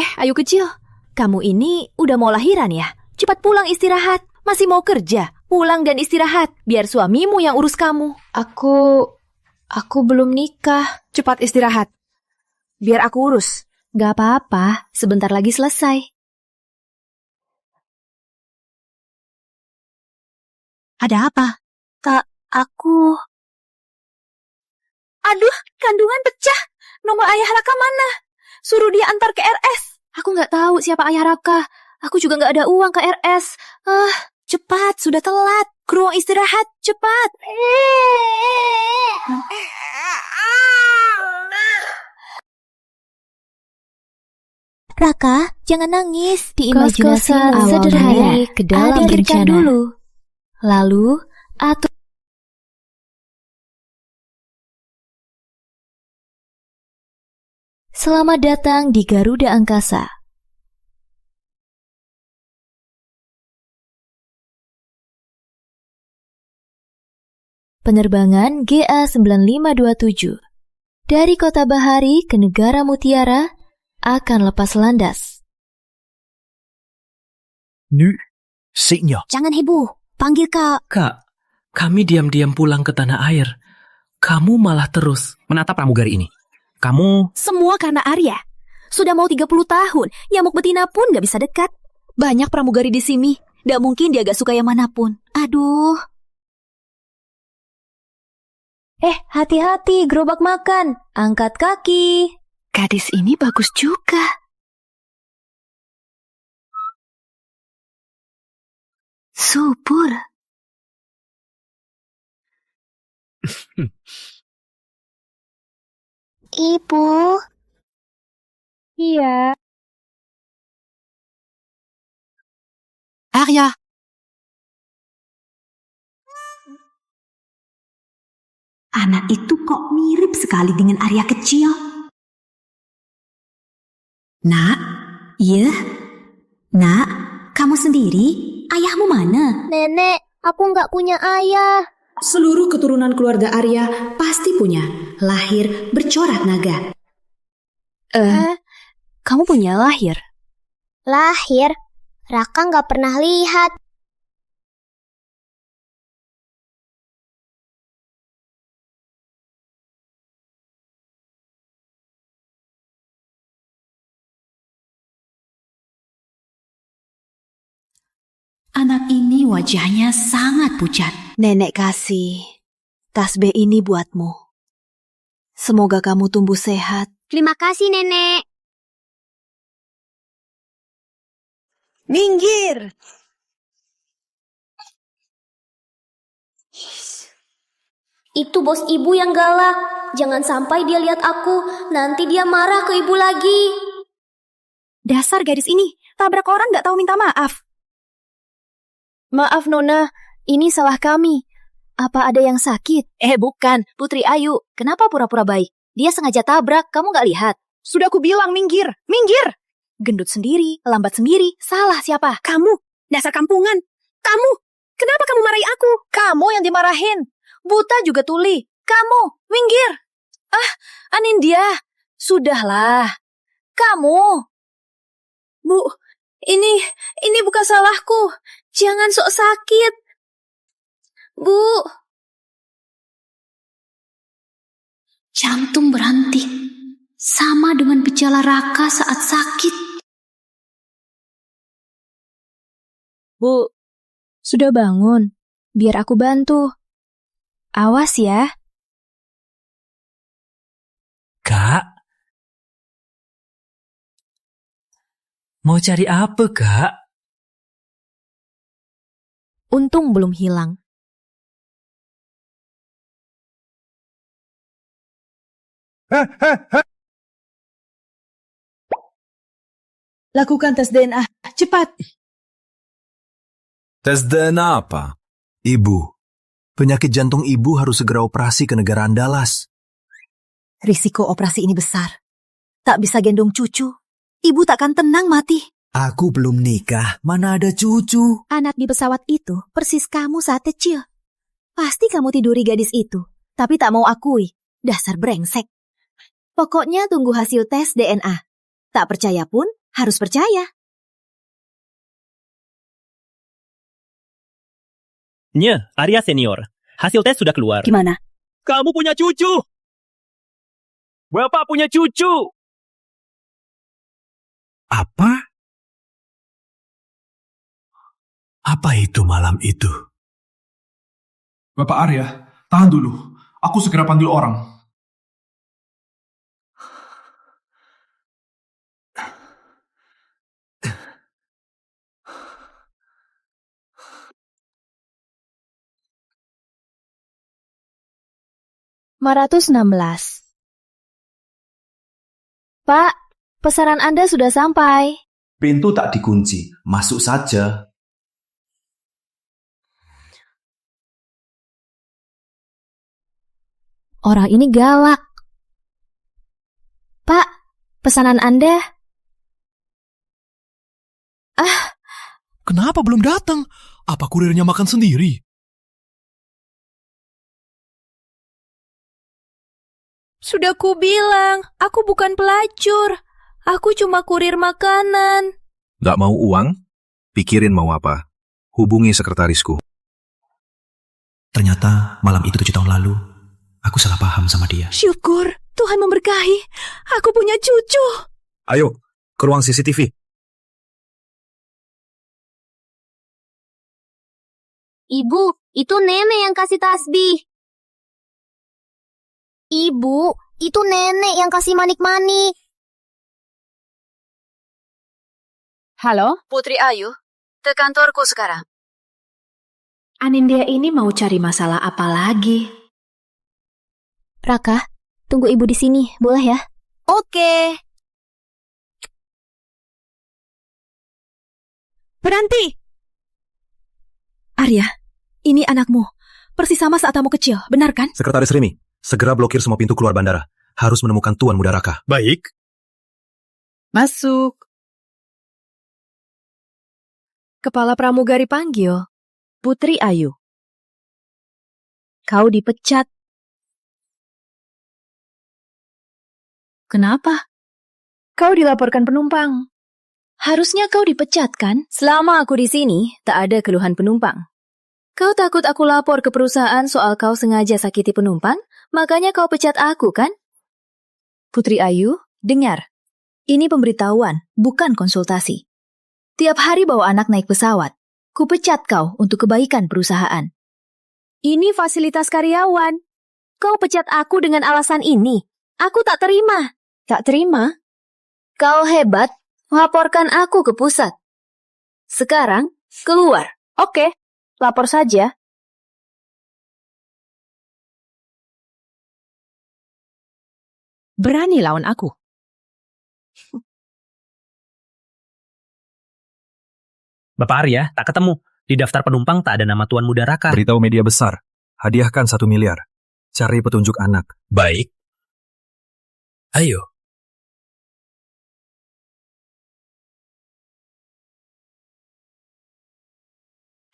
Ayu kecil, kamu ini udah mau lahiran ya? Cepat pulang istirahat. Masih mau kerja? Pulang dan istirahat, biar suamimu yang urus kamu. Aku belum nikah. Cepat istirahat, biar aku urus. Gak apa-apa, sebentar lagi selesai. Ada apa? Kak, aku... Aduh, kandungan pecah. Nomor ayah Raka mana? Suruh dia antar ke RS. Aku gak tahu siapa ayah Raka. Aku juga gak ada uang ke RS. Cepat, sudah telat. Ke ruang istirahat, cepat. Raka, jangan nangis. Kos-kosan sederhana ke dalam rencana dulu. Lalu, atur. Selamat datang di Garuda Angkasa. Penerbangan GA9527 dari Kota Bahari ke Negara Mutiara akan lepas landas. Nu, Signya. Jangan heboh. Panggil Kak. Kak, kami diam-diam pulang ke tanah air. Kamu malah terus menatap pramugari ini. Kamu... Semua karena Arya. Sudah mau 30 tahun, nyamuk betina pun gak bisa dekat. Banyak pramugari di sini. Gak mungkin dia gak suka yang manapun. Aduh. Hati-hati, gerobak makan. Angkat kaki. Gadis ini bagus juga. Subur. Ibu. Iya. Arya. Anak itu kok mirip sekali dengan Arya kecil. Nak, iya? Nak, kamu sendiri? Ayahmu mana? Nenek, aku nggak punya ayah. Seluruh keturunan keluarga Arya pasti punya. Lahir bercorak naga. Kamu punya lahir? Lahir? Raka nggak pernah lihat. Anak ini wajahnya sangat pucat. Nenek kasih tasbih ini buatmu. Semoga kamu tumbuh sehat. Terima kasih, Nenek. Minggir! Itu bos ibu yang galak. Jangan sampai dia lihat aku. Nanti dia marah ke ibu lagi. Dasar gadis ini, tabrak orang gak tahu minta maaf. Maaf Nona, ini salah kami. Apa ada yang sakit? Bukan, Putri Ayu. Kenapa pura-pura baik? Dia sengaja tabrak, kamu gak lihat? Sudah aku bilang minggir, minggir! Gendut sendiri, lambat sendiri, salah siapa? Kamu, dasar kampungan. Kamu, kenapa kamu marahi aku? Kamu yang dimarahin. Buta juga tuli. Kamu, minggir. Anindya, sudahlah. Kamu. Bu, ini bukan salahku. Jangan sok sakit. Bu. Jantung berhenti. Sama dengan gejala Raka saat sakit. Bu, sudah bangun. Biar aku bantu. Awas ya. Kak? Mau cari apa, Kak? Untung belum hilang. Lakukan tes DNA, cepat. Tes DNA apa? Ibu. Penyakit jantung ibu harus segera operasi ke negara Andalas. Risiko operasi ini besar. Tak bisa gendong cucu. Ibu takkan tenang mati. Aku belum nikah, mana ada cucu? Anak di pesawat itu persis kamu saat kecil. Pasti kamu tiduri gadis itu, tapi tak mau akui. Dasar brengsek. Pokoknya tunggu hasil tes DNA. Tak percaya pun, harus percaya. Arya senior. Hasil tes sudah keluar. Gimana? Kamu punya cucu! Bapak punya cucu! Apa? Apa itu malam itu? Bapak Arya, tahan dulu. Aku segera panggil orang. (416) Pak, pesanan Anda sudah sampai. Pintu tak dikunci, masuk saja. Orang ini galak. Pak, pesanan Anda. Kenapa belum datang? Apa kurirnya makan sendiri? Sudah kubilang, aku bukan pelacur. Aku cuma kurir makanan. Gak mau uang? Pikirin mau apa. Hubungi sekretarisku. Ternyata malam itu 7 tahun lalu, aku salah paham sama dia. Syukur, Tuhan memberkahi. Aku punya cucu. Ayo, ke ruang CCTV. Ibu, itu nenek yang kasih tasbih. Ibu, itu nenek yang kasih manik-manik. Halo, Putri Ayu. Ke kantorku sekarang. Anindya ini mau cari masalah apa lagi? Raka, tunggu ibu di sini, boleh ya? Oke. Berhenti. Arya, ini anakmu. Persis sama saat kamu kecil, benar kan? Sekretaris Rimi, segera blokir semua pintu keluar bandara. Harus menemukan Tuan Muda Raka. Baik. Masuk. Kepala pramugari panggil. Putri Ayu. Kau dipecat. Kenapa? Kau dilaporkan penumpang. Harusnya kau dipecat, kan? Selama aku di sini, tak ada keluhan penumpang. Kau takut aku lapor ke perusahaan soal kau sengaja sakiti penumpang? Makanya kau pecat aku, kan? Putri Ayu, dengar. Ini pemberitahuan, bukan konsultasi. Tiap hari bawa anak naik pesawat. Ku pecat kau untuk kebaikan perusahaan. Ini fasilitas karyawan. Kau pecat aku dengan alasan ini. Aku tak terima. Tak terima? Kau hebat, laporkan aku ke pusat. Sekarang, keluar. Oke, lapor saja. Berani lawan aku. Bapak Arya, tak ketemu. Di daftar penumpang tak ada nama Tuan Muda Raka. Beritahu media besar. Hadiahkan 1 miliar. Cari petunjuk anak. Baik. Ayo.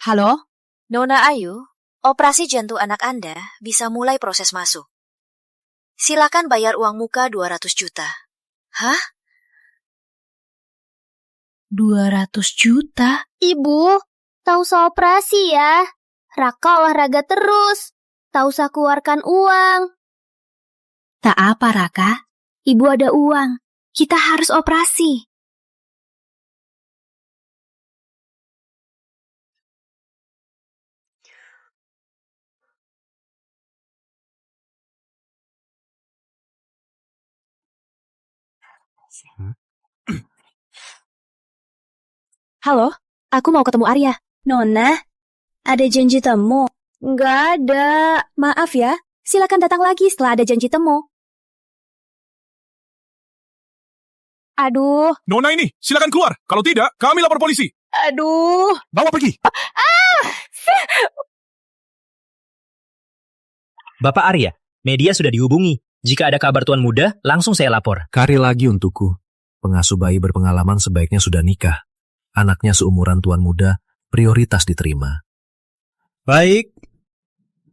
Halo? Nona Ayu, operasi jantung anak Anda bisa mulai proses masuk. Silakan bayar uang muka 200 juta. Hah? 200 juta? Ibu, tak usah operasi ya. Raka olahraga terus. Tak usah keluarkan uang. Tak apa, Raka. Ibu ada uang. Kita harus operasi. Halo, aku mau ketemu Arya. Nona, ada janji temu? Nggak ada. Maaf ya, silakan datang lagi setelah ada janji temu. Aduh, Nona ini, silakan keluar. Kalau tidak, kami lapor polisi. aduh. Bawa pergi. Bapak Arya, media sudah dihubungi. Jika ada kabar Tuan Muda, langsung saya lapor. Kari lagi untukku. Pengasuh bayi berpengalaman sebaiknya sudah nikah. Anaknya seumuran Tuan Muda, prioritas diterima. Baik.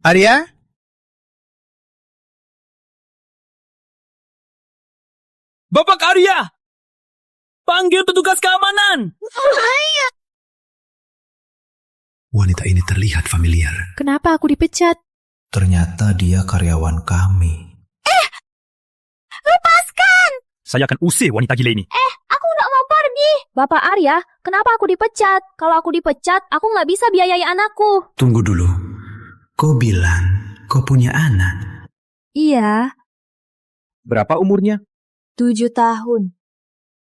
Arya? Bapak Arya! Panggil petugas keamanan! Wanita ini terlihat familiar. Kenapa aku dipecat? Ternyata dia karyawan kami. Lepaskan! Saya akan usir wanita gila ini. Aku nggak mau pergi. Bapak Arya, kenapa aku dipecat? Kalau aku dipecat, aku nggak bisa biayai anakku. Tunggu dulu. Kau bilang kau punya anak. Iya, Berapa umurnya? 7 tahun.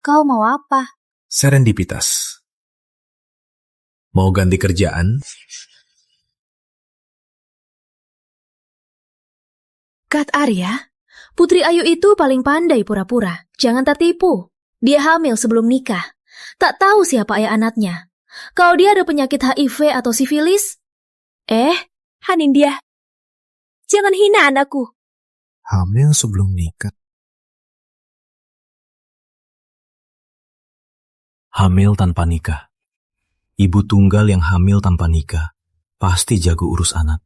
Kau mau apa? Serendipitas. Mau ganti kerjaan? Kat Arya, Putri Ayu itu paling pandai pura-pura. Jangan tertipu. Dia hamil sebelum nikah. Tak tahu siapa ayah anaknya. Kalau dia ada penyakit HIV atau sifilis? Hanindya, jangan hina anakku. Hamil sebelum nikah. Hamil tanpa nikah. Ibu tunggal yang hamil tanpa nikah. Pasti jago urus anak.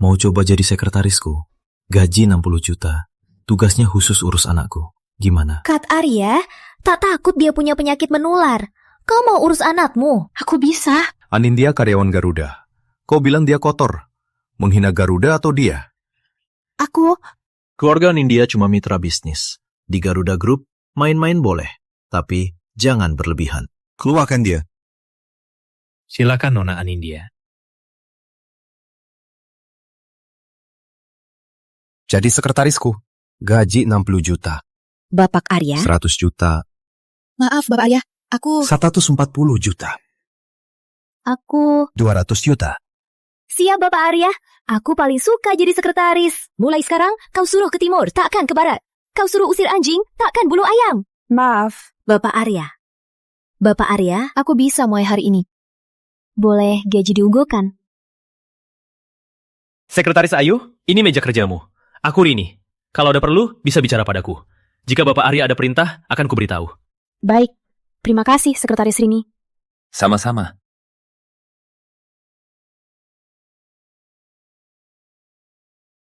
Mau coba jadi sekretarisku? Gaji 60 juta. Tugasnya khusus urus anakku. Gimana? Kat Arya, tak takut dia punya penyakit menular. Kau mau urus anakmu? Aku bisa. Anindya karyawan Garuda. Kau bilang dia kotor. Menghina Garuda atau dia? Aku... Keluarga Anindya cuma mitra bisnis. Di Garuda Group, main-main boleh. Tapi jangan berlebihan. Keluarkan dia. Silakan Nona Anindya. Jadi sekretarisku. Gaji 60 juta. Bapak Arya? 100 juta. Maaf, Bapak Arya. Aku... 140 juta. Aku... 200 juta. Siap, Bapak Arya. Aku paling suka jadi sekretaris. Mulai sekarang, kau suruh ke timur, takkan ke barat. Kau suruh usir anjing, takkan bulu ayam. Maaf. Bapak Arya. Bapak Arya, aku bisa mulai hari ini. Boleh gaji diunggulkan. Sekretaris Ayu, ini meja kerjamu. Aku Rini. Kalau ada perlu, bisa bicara padaku. Jika Bapak Arya ada perintah, akan kuberitahu. Baik. Terima kasih, Sekretaris Rini. Sama-sama.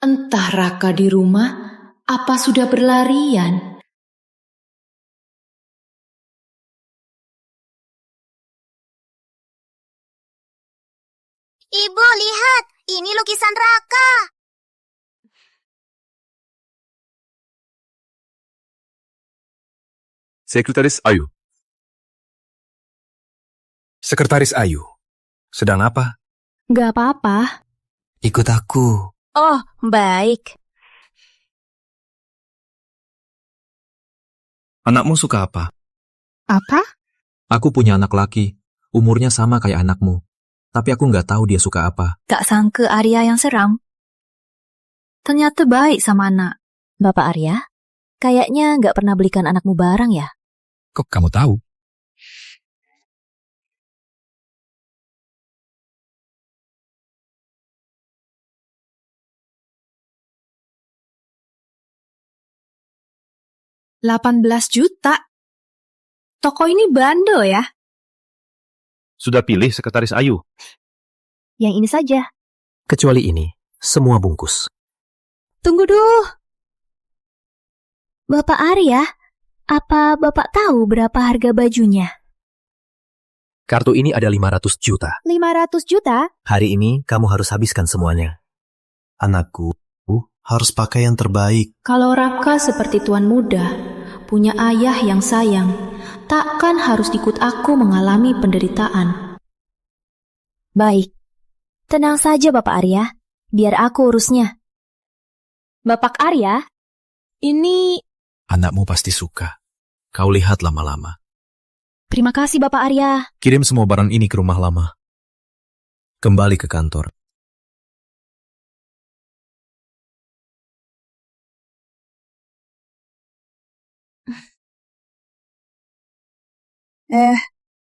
Entah Raka di rumah, apa sudah berlarian? Ibu, lihat. Ini lukisan Raka. Sekretaris Ayu. Sekretaris Ayu. Sedang apa? Gak apa-apa. Ikut aku. Oh, baik. Anakmu suka apa? Apa? Aku punya anak laki. Umurnya sama kayak anakmu. Tapi aku nggak tahu dia suka apa. Tak sangka Arya yang seram. Ternyata baik sama anak. Bapak Arya, kayaknya nggak pernah belikan anakmu barang ya? Kok kamu tahu? $18 juta. Toko ini bandel ya? Sudah pilih Sekretaris Ayu? Yang ini saja. Kecuali ini, semua bungkus. Tunggu dulu. Bapak Arya, apa Bapak tahu berapa harga bajunya? Kartu ini ada 500 juta. 500 juta? Hari ini kamu harus habiskan semuanya. Anakku harus pakai yang terbaik. Kalau Raka seperti tuan muda, punya ayah yang sayang, takkan harus ikut aku mengalami penderitaan. Baik. Tenang saja Bapak Arya, biar aku urusnya. Bapak Arya, ini... Anakmu pasti suka. Kau lihat lama-lama. Terima kasih Bapak Arya. Kirim semua barang ini ke rumah lama. Kembali ke kantor.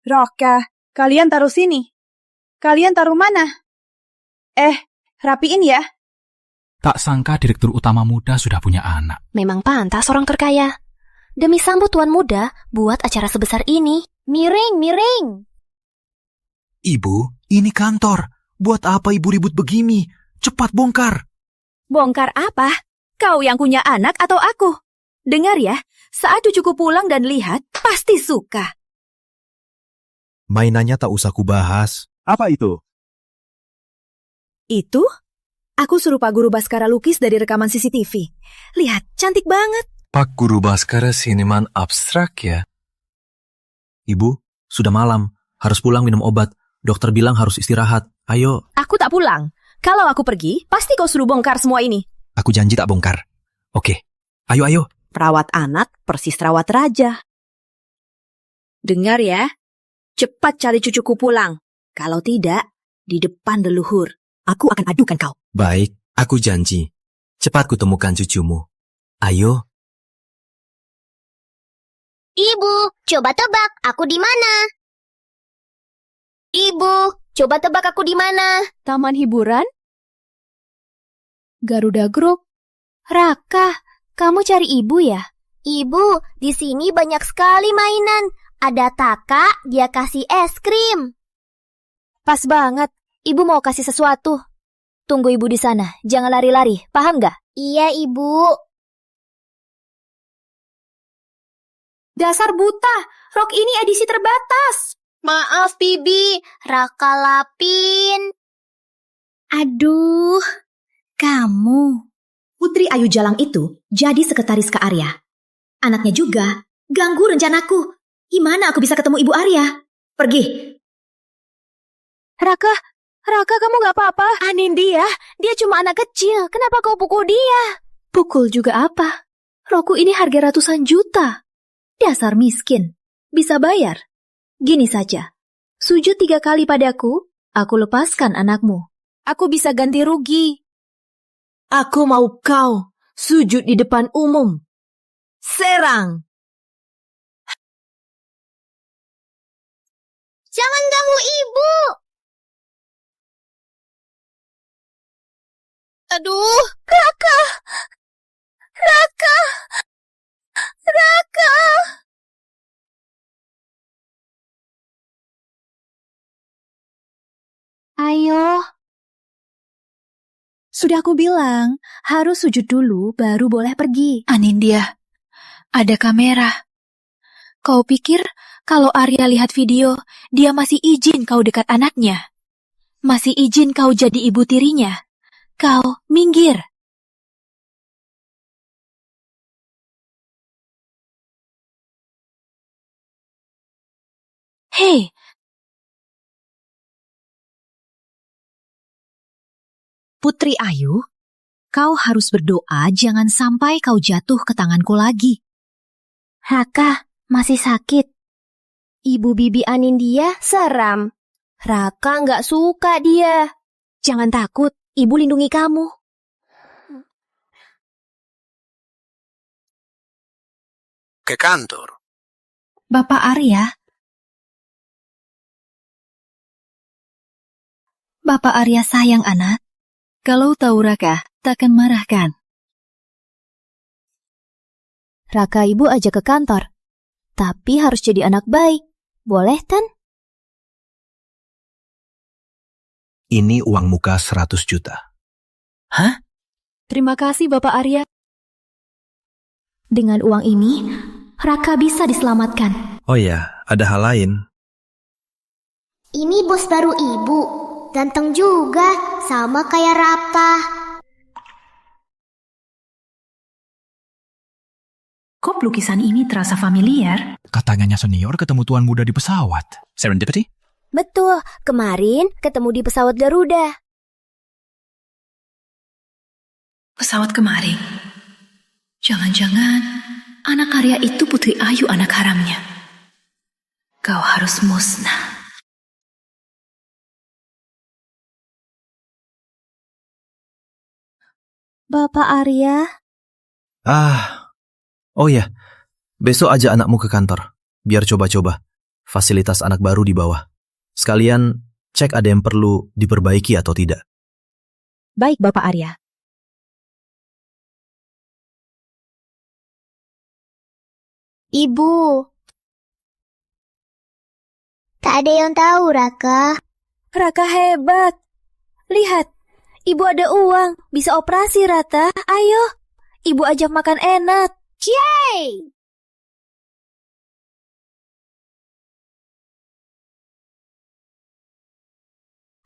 Raka, kalian taruh sini. Kalian taruh mana? Rapiin ya. Tak sangka direktur utama muda sudah punya anak. Memang pantas orang terkaya. Demi sambut tuan muda, buat acara sebesar ini. Miring, miring. Ibu, ini kantor. Buat apa ibu ribut begini? Cepat bongkar. Bongkar apa? Kau yang punya anak atau aku? Dengar ya, saat cucuku pulang dan lihat, pasti suka. Mainannya tak usah kubahas. Apa itu? Itu? Aku suruh Pak Guru Baskara lukis dari rekaman CCTV. Lihat, cantik banget. Pak Guru Baskara seniman abstrak ya? Ibu, sudah malam. Harus pulang minum obat. Dokter bilang harus istirahat. Ayo. Aku tak pulang. Kalau aku pergi, pasti kau suruh bongkar semua ini. Aku janji tak bongkar. Oke. Ayo. Perawat anak persis rawat raja. Dengar ya, cepat cari cucuku pulang. Kalau tidak, di depan leluhur, aku akan adukan kau. Baik, aku janji. Cepat kutemukan cucumu. Ayo. Ibu, coba tebak aku di mana? Ibu, coba tebak aku di mana? Taman hiburan? Garuda Group? Raka, kamu cari ibu ya? Ibu, di sini banyak sekali mainan. Ada Taka, dia kasih es krim. Pas banget, ibu mau kasih sesuatu. Tunggu ibu di sana, jangan lari-lari, paham gak? Iya, Ibu. Dasar buta, rok ini edisi terbatas. Maaf, Bibi. Raka lapin. Aduh, kamu. Putri Ayu Jalang itu jadi sekretaris Kak Arya. Anaknya juga ganggu rencanaku. Gimana aku bisa ketemu Ibu Arya? Pergi. Raka, kamu gak apa-apa? Anindya, dia cuma anak kecil. Kenapa kau pukul dia? Pukul juga apa? Roku ini harga ratusan juta. Dasar miskin. Bisa bayar. Gini saja. Sujud 3 kali padaku, aku lepaskan anakmu. Aku bisa ganti rugi. Aku mau kau sujud di depan umum. Serang. Jangan ganggu Ibu. Aduh, Raka. Ayo. Sudah aku bilang, harus sujud dulu baru boleh pergi. Anindya, ada kamera. Kau pikir kalau Arya lihat video, dia masih izin kau dekat anaknya? Masih izin kau jadi ibu tirinya? Kau minggir. Hei, Putri Ayu, kau harus berdoa jangan sampai kau jatuh ke tanganku lagi. Raka, masih sakit. Ibu Bibi Anindya seram. Raka nggak suka dia. Jangan takut, ibu lindungi kamu. Ke kantor. Bapak Arya. Bapak Arya sayang anak. Kalau tahu Raka, takkan marahkan. Raka ibu ajak ke kantor. Tapi harus jadi anak baik. Boleh, Tan? Ini uang muka 100 juta. Hah? Terima kasih Bapak Arya. Dengan uang ini, Raka bisa diselamatkan. Oh ya, ada hal lain. Ini bos baru Ibu. Ganteng juga, sama kayak Raka. Kok lukisan ini terasa familiar? Katanya senior ketemu tuan muda di pesawat. Serendipity? Betul, kemarin ketemu di pesawat Garuda. Pesawat kemarin. Jangan-jangan anak Arya itu Putri Ayu anak haramnya. Kau harus musnah. Bapak Arya? Oh ya, besok ajak anakmu ke kantor. Biar coba-coba. Fasilitas anak baru di bawah. Sekalian cek ada yang perlu diperbaiki atau tidak. Baik Bapak Arya. Ibu. Tak ada yang tahu, Raka. Raka hebat. Lihat, ibu ada uang. Bisa operasi, Rata. Ayo, ibu ajak makan enak. Yeay!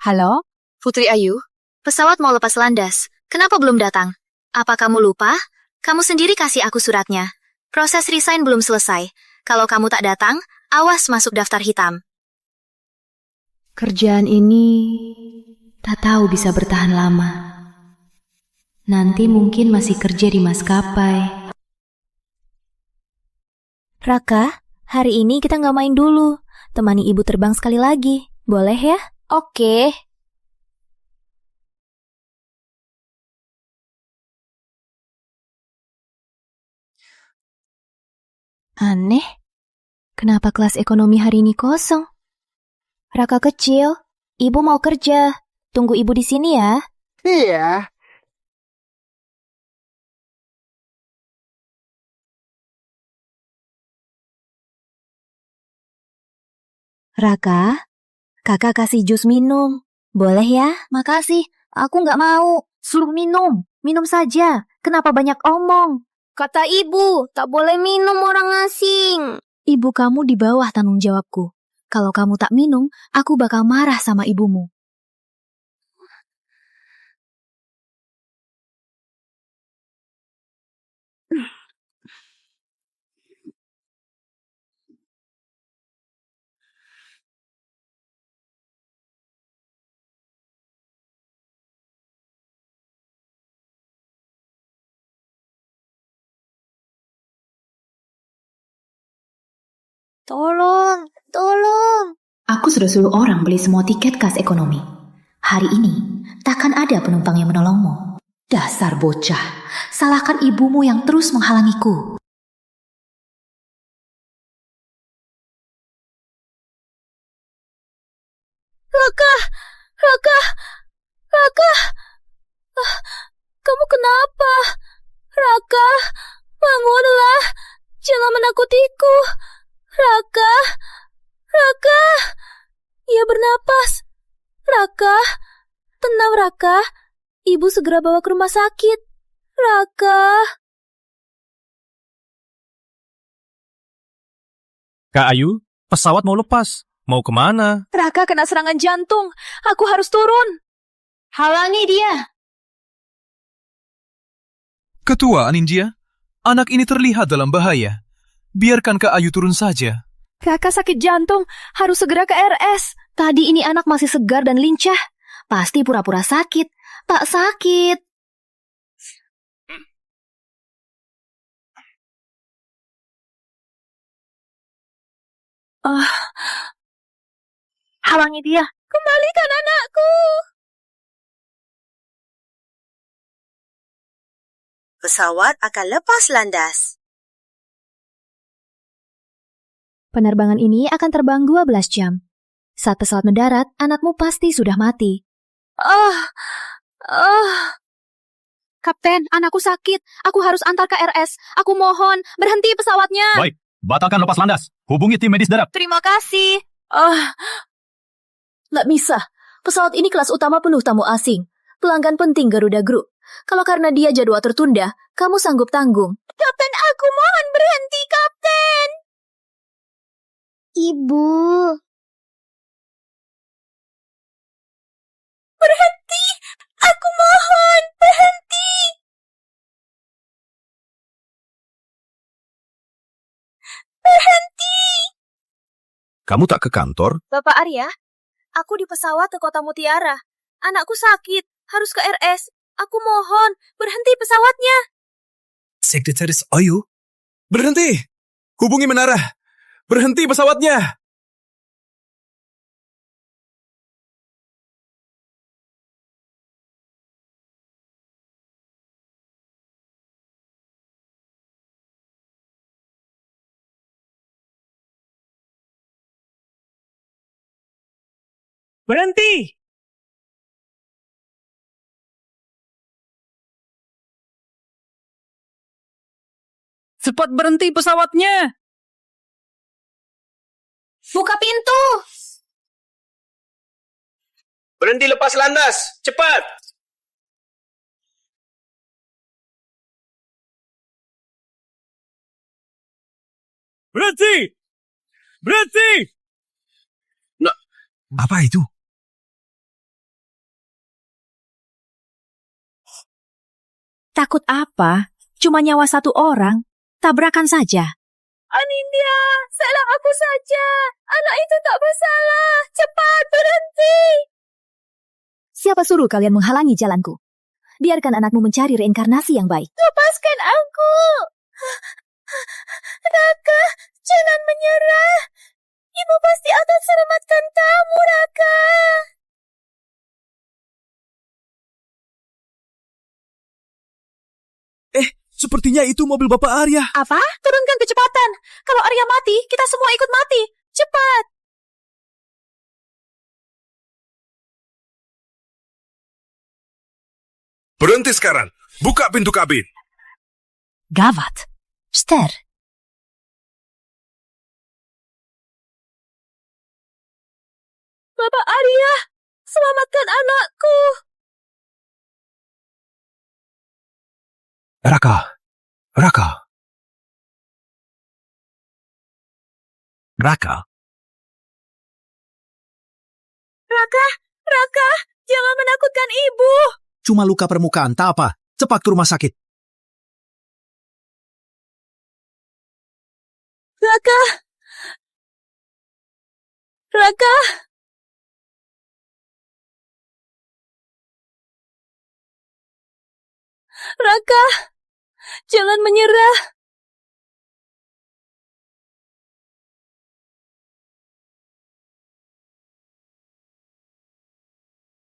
Halo? Putri Ayu, pesawat mau lepas landas. Kenapa belum datang? Apa kamu lupa? Kamu sendiri kasih aku suratnya. Proses resign belum selesai. Kalau kamu tak datang, awas masuk daftar hitam. Kerjaan ini tak tahu bisa bertahan lama. Nanti mungkin masih kerja di maskapai. Raka, hari ini kita nggak main dulu. Temani ibu terbang sekali lagi. Boleh ya? Oke. Aneh. Kenapa kelas ekonomi hari ini kosong? Raka kecil, ibu mau kerja. Tunggu ibu di sini ya. Iya. Raka, kakak kasih jus minum. Boleh ya? Makasih. Aku nggak mau. Suruh minum. Minum saja. Kenapa banyak omong? Kata ibu, tak boleh minum orang asing. Ibu kamu di bawah tanggung jawabku. Kalau kamu tak minum, aku bakal marah sama ibumu. Tolong, tolong. Aku sudah suruh orang beli semua tiket kelas ekonomi. Hari ini, takkan ada penumpang yang menolongmu. Dasar bocah, salahkan ibumu yang terus menghalangiku. Raka, Raka, Raka. Kamu kenapa? Raka, bangunlah. Jangan menakutiku. Raka, Raka. Ia bernapas. Raka, tenang Raka. Ibu segera bawa ke rumah sakit. Raka. Kak Ayu, pesawat mau lepas. Mau kemana? Raka kena serangan jantung. Aku harus turun. Halangi dia. Ketua Anindya, anak ini terlihat dalam bahaya. Biarkan Kak Ayu turun saja. Raka sakit jantung. Harus segera ke RS. Tadi ini anak masih segar dan lincah. Pasti pura-pura sakit. Tak sakit. Halangi dia. Kembalikan anakku. Pesawat akan lepas landas. Penerbangan ini akan terbang 12 jam. Saat pesawat mendarat, anakmu pasti sudah mati. Kapten, anakku sakit. Aku harus antar ke RS. Aku mohon, berhenti pesawatnya. Baik, batalkan lepas landas. Hubungi tim medis darat. Terima kasih. Nggak bisa. Pesawat ini kelas utama penuh tamu asing. Pelanggan penting Garuda Group. Kalau karena dia jadwal tertunda, kamu sanggup tanggung. Kapten, aku mohon berhenti, Kapten. Ibu. Berhenti. Aku mohon, berhenti. Berhenti. Kamu tak ke kantor? Bapak Arya, aku di pesawat ke Kota Mutiara. Anakku sakit, harus ke RS. Aku mohon, berhenti pesawatnya. Sekretaris Ayu, berhenti! Hubungi menara! Berhenti pesawatnya! Berhenti! Cepat berhenti pesawatnya! Buka pintu. Berhenti lepas landas, cepat! Berhenti! Berhenti! Nah, Apa itu? Takut apa? Cuma nyawa satu orang. Tabrakan saja. Anindya, salah aku saja. Anak itu tak bersalah. Cepat berhenti. Siapa suruh kalian menghalangi jalanku? Biarkan anakmu mencari reinkarnasi yang baik. Lepaskan aku. Raka, jangan menyerah. Ibu pasti akan selamatkan kamu, Raka. Sepertinya itu mobil Bapak Arya. Apa? Turunkan kecepatan. Kalau Arya mati, kita semua ikut mati. Cepat. berhenti sekarang. Buka pintu kabin. Gawat. Ster. Bapak Arya, selamatkan anakku. Raka. Raka. Raka. Raka, jangan menakutkan ibu. Cuma luka permukaan, tak apa. Cepat ke rumah sakit. Raka. Raka, jangan menyerah.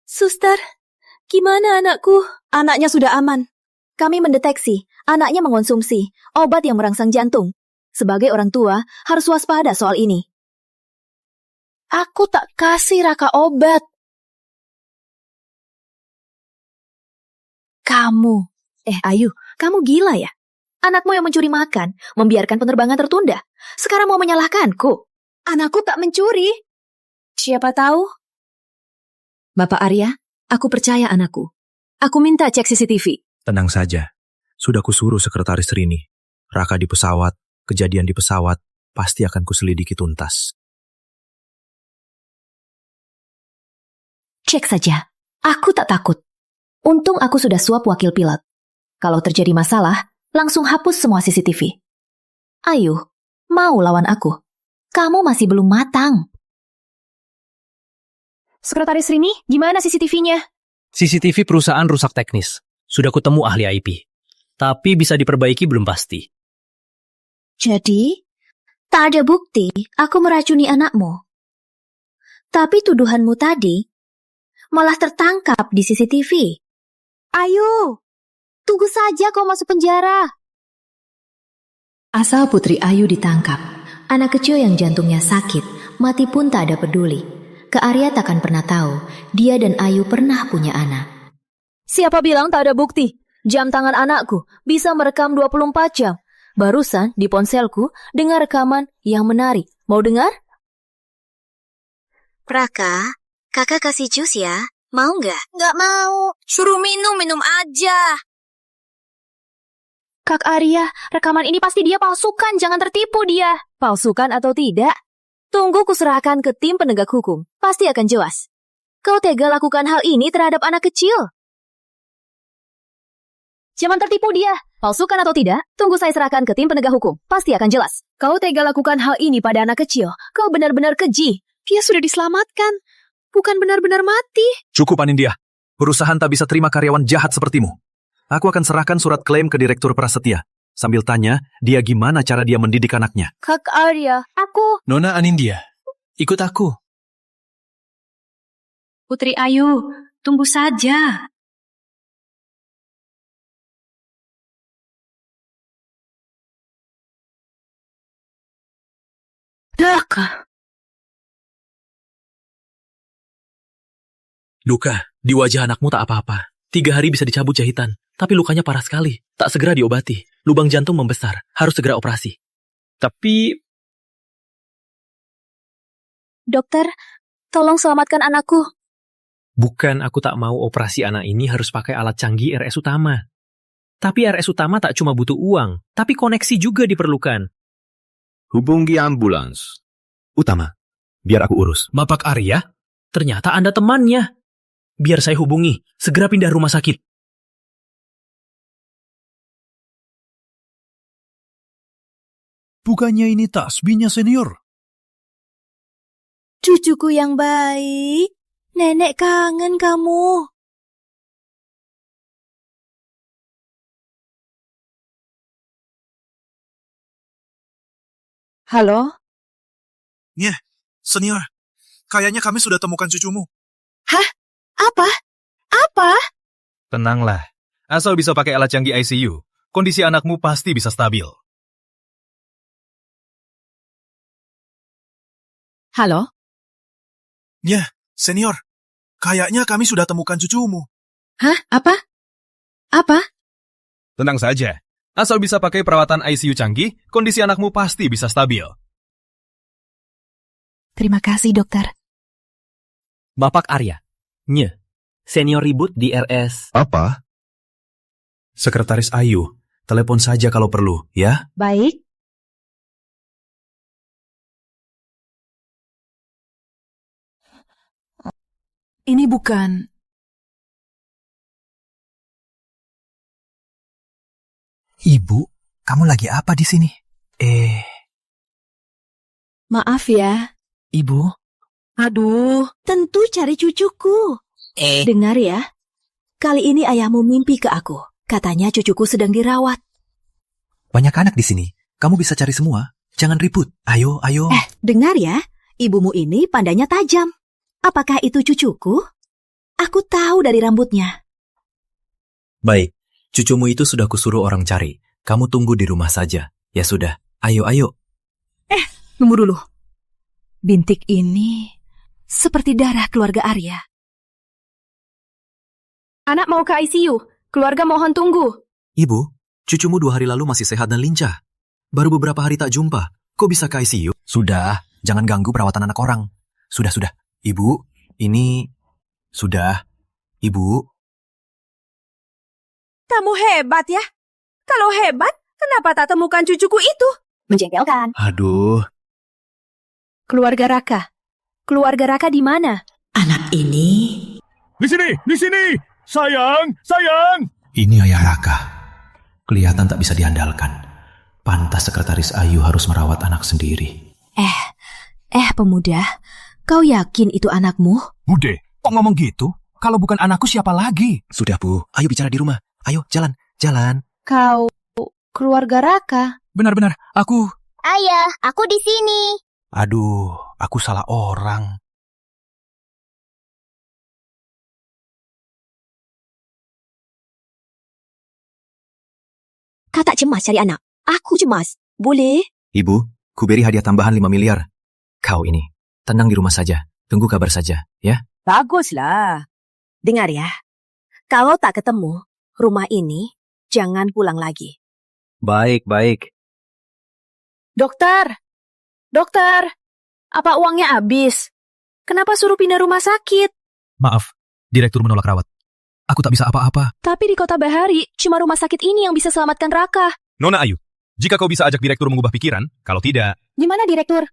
Suster, gimana anakku? Anaknya sudah aman. Kami mendeteksi anaknya mengonsumsi obat yang merangsang jantung. Sebagai orang tua, harus waspada soal ini. Aku tak kasih Raka obat. Kamu. Ayu, kamu gila ya? Anakmu yang mencuri makan, membiarkan penerbangan tertunda. Sekarang mau menyalahkanku. Anakku tak mencuri. Siapa tahu? Bapak Arya, aku percaya anakku. Aku minta cek CCTV. Tenang saja. Sudah kusuruh sekretaris Rini. Raka di pesawat, kejadian di pesawat, pasti akan kuselidiki tuntas. Cek saja. Aku tak takut. Untung aku sudah suap wakil pilot. Kalau terjadi masalah, langsung hapus semua CCTV. Ayo, mau lawan aku? Kamu masih belum matang. Sekretaris Rini, gimana CCTV-nya? CCTV perusahaan rusak teknis. Sudah kutemu ahli IP. Tapi bisa diperbaiki belum pasti. Jadi, tak ada bukti aku meracuni anakmu. Tapi tuduhanmu tadi malah tertangkap di CCTV. Ayo, tunggu saja kau masuk penjara. Asal Putri Ayu ditangkap, anak kecil yang jantungnya sakit, mati pun tak ada peduli. Ke Arya takkan pernah tahu, dia dan Ayu pernah punya anak. Siapa bilang tak ada bukti? Jam tangan anakku bisa merekam 24 jam. Barusan di ponselku dengar rekaman yang menarik. Mau dengar? Raka, kakak kasih jus ya. Mau nggak? Nggak mau. Suruh minum aja. Kak Arya, rekaman ini pasti dia palsukan, jangan tertipu dia. Palsukan atau tidak? Tunggu kuserahkan ke tim penegak hukum, pasti akan jelas. Kau tega lakukan hal ini terhadap anak kecil. Jangan tertipu dia, palsukan atau tidak, tunggu saya serahkan ke tim penegak hukum, pasti akan jelas. Kau tega lakukan hal ini pada anak kecil, kau benar-benar keji. Dia sudah diselamatkan, bukan benar-benar mati. Cukup Anindya, perusahaan tak bisa terima karyawan jahat sepertimu. Aku akan serahkan surat klaim ke Direktur Prasetya. Sambil tanya, dia gimana cara dia mendidik anaknya. Kak Arya, aku... Nona Anindya, ikut aku. Putri Ayu, tunggu saja. Raka. Luka, di wajah anakmu tak apa-apa. 3 hari bisa dicabut jahitan, tapi lukanya parah sekali. Tak segera diobati, lubang jantung membesar, harus segera operasi. Tapi... Dokter, tolong selamatkan anakku. Bukan aku tak mau operasi anak ini harus pakai alat canggih RS Utama. Tapi RS Utama tak cuma butuh uang, tapi koneksi juga diperlukan. Hubungi ambulans. Utama, biar aku urus. Bapak Arya? Ternyata Anda temannya. Biar saya hubungi. Segera pindah rumah sakit. Bukannya ini tasbihnya senior? Cucuku yang baik, nenek kangen kamu. Halo? Nyeh, senior. Kayaknya kami sudah temukan cucumu. Hah? Apa? Apa? Tenanglah. Asal bisa pakai alat canggih ICU, kondisi anakmu pasti bisa stabil. Halo? Nyeh, senior. Kayaknya kami sudah temukan cucumu. Hah? Apa? Apa? Tenang saja. Asal bisa pakai perawatan ICU canggih, kondisi anakmu pasti bisa stabil. Terima kasih, dokter. Bapak Arya. Nye. Senior ribut di RS. Apa? Sekretaris Ayu, telepon saja kalau perlu, ya? Baik. Ini bukan... Ibu, kamu lagi apa di sini? Maaf ya. Ibu? Aduh, tentu cari cucuku. Dengar ya, kali ini ayahmu mimpi ke aku. Katanya cucuku sedang dirawat. Banyak anak di sini. Kamu bisa cari semua. Jangan ribut. Ayo, ayo. Dengar ya, ibumu ini pandanya tajam. Apakah itu cucuku? Aku tahu dari rambutnya. Baik, cucumu itu sudah kusuruh orang cari. Kamu tunggu di rumah saja. Ya sudah, ayo, ayo. Tunggu dulu. Bintik ini seperti darah keluarga Arya. Anak mau ke ICU. Keluarga mohon tunggu. Ibu, cucumu 2 hari lalu masih sehat dan lincah. Baru beberapa hari tak jumpa. Kok bisa ke ICU? Sudah, jangan ganggu perawatan anak orang. Sudah. Ibu, ini... Sudah. Ibu. Kamu hebat ya. Kalau hebat, kenapa tak temukan cucuku itu? Menjengkelkan. Aduh. Keluarga Raka. Keluarga Raka di mana? Anak ini... Di sini! Sayang! Ini ayah Raka. Kelihatan tak bisa diandalkan. Pantas sekretaris Ayu harus merawat anak sendiri. Pemuda. Kau yakin itu anakmu? Bude, kok ngomong gitu? Kalau bukan anakku siapa lagi? Sudah, Bu. Ayo bicara di rumah. Ayo, jalan. Kau keluarga Raka. Benar-benar, aku... Ayah, aku di sini. Aduh, aku salah orang. Kau tak cemas cari anak. Aku cemas. Boleh? Ibu, ku beri hadiah tambahan 5 miliar. Kau ini, tenang di rumah saja. Tunggu kabar saja, ya? Baguslah. Dengar ya. Kalau tak ketemu rumah ini, jangan pulang lagi. Baik. Dokter! Apa uangnya habis? Kenapa suruh pindah rumah sakit? Maaf, direktur menolak rawat. Aku tak bisa apa-apa. Tapi di Kota Bahari, cuma rumah sakit ini yang bisa selamatkan Raka. Nona Ayu, jika kau bisa ajak direktur mengubah pikiran, kalau tidak... Gimana direktur?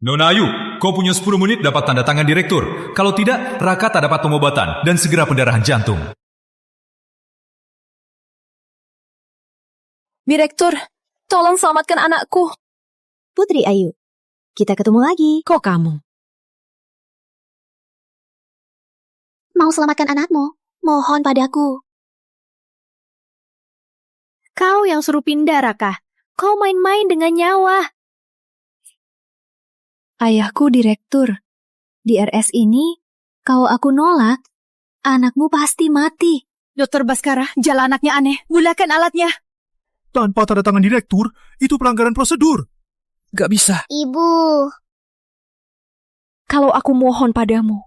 Nona Ayu, kau punya 10 menit dapat tanda tangan direktur. Kalau tidak, Raka tak dapat pengobatan dan segera pendarahan jantung. Direktur, tolong selamatkan anakku. Putri Ayu, kita ketemu lagi. Kok kamu? Mau selamatkan anakmu? Mohon padaku. Kau yang suruh pindah, Raka. Kau main-main dengan nyawa. Ayahku direktur. Di RS ini, kalau aku nolak, anakmu pasti mati. Dokter Baskara, jalan anaknya aneh. Gunakan alatnya. Tanpa tanda tangan direktur, itu pelanggaran prosedur. Gak bisa. Ibu. Kalau aku mohon padamu,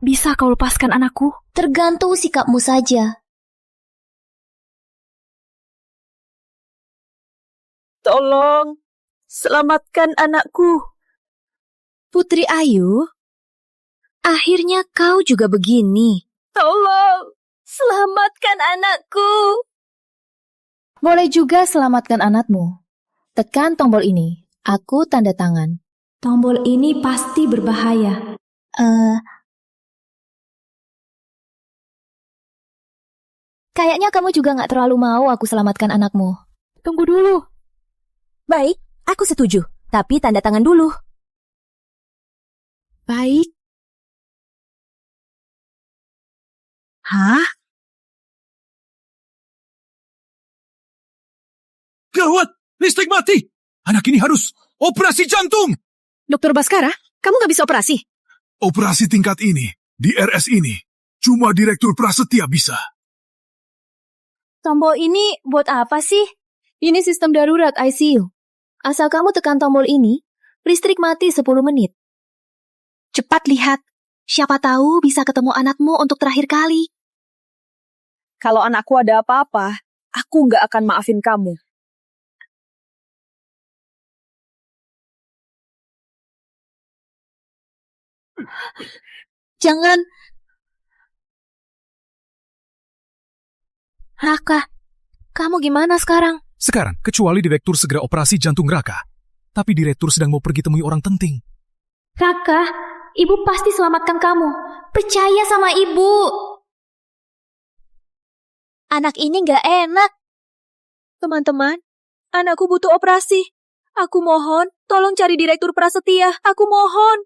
bisa kau lepaskan anakku? Tergantung sikapmu saja. Tolong, selamatkan anakku. Putri Ayu, akhirnya kau juga begini. Tolong, selamatkan anakku. Boleh juga selamatkan anakmu. Tekan tombol ini. Aku tanda tangan. Tombol ini pasti berbahaya. Kayaknya kamu juga nggak terlalu mau aku selamatkan anakmu. Tunggu dulu. Baik, aku setuju. Tapi tanda tangan dulu. Baik. Hah? Gawat! Listrik mati! Anak ini harus operasi jantung! Dokter Baskara, kamu nggak bisa operasi? Operasi tingkat ini, di RS ini, cuma Direktur Prasetya bisa. Tombol ini buat apa sih? Ini sistem darurat ICU. Asal kamu tekan tombol ini, listrik mati 10 menit. Cepat lihat. Siapa tahu bisa ketemu anakmu untuk terakhir kali. Kalau anakku ada apa-apa, aku nggak akan maafin kamu. Jangan. Raka, kamu gimana sekarang? Sekarang, kecuali Direktur segera operasi jantung Raka. Tapi Direktur sedang mau pergi temui orang penting. Raka, ibu pasti selamatkan kamu. Percaya sama ibu. Anak ini nggak enak. Teman-teman, anakku butuh operasi. Aku mohon, tolong cari Direktur Prasetya. Aku mohon.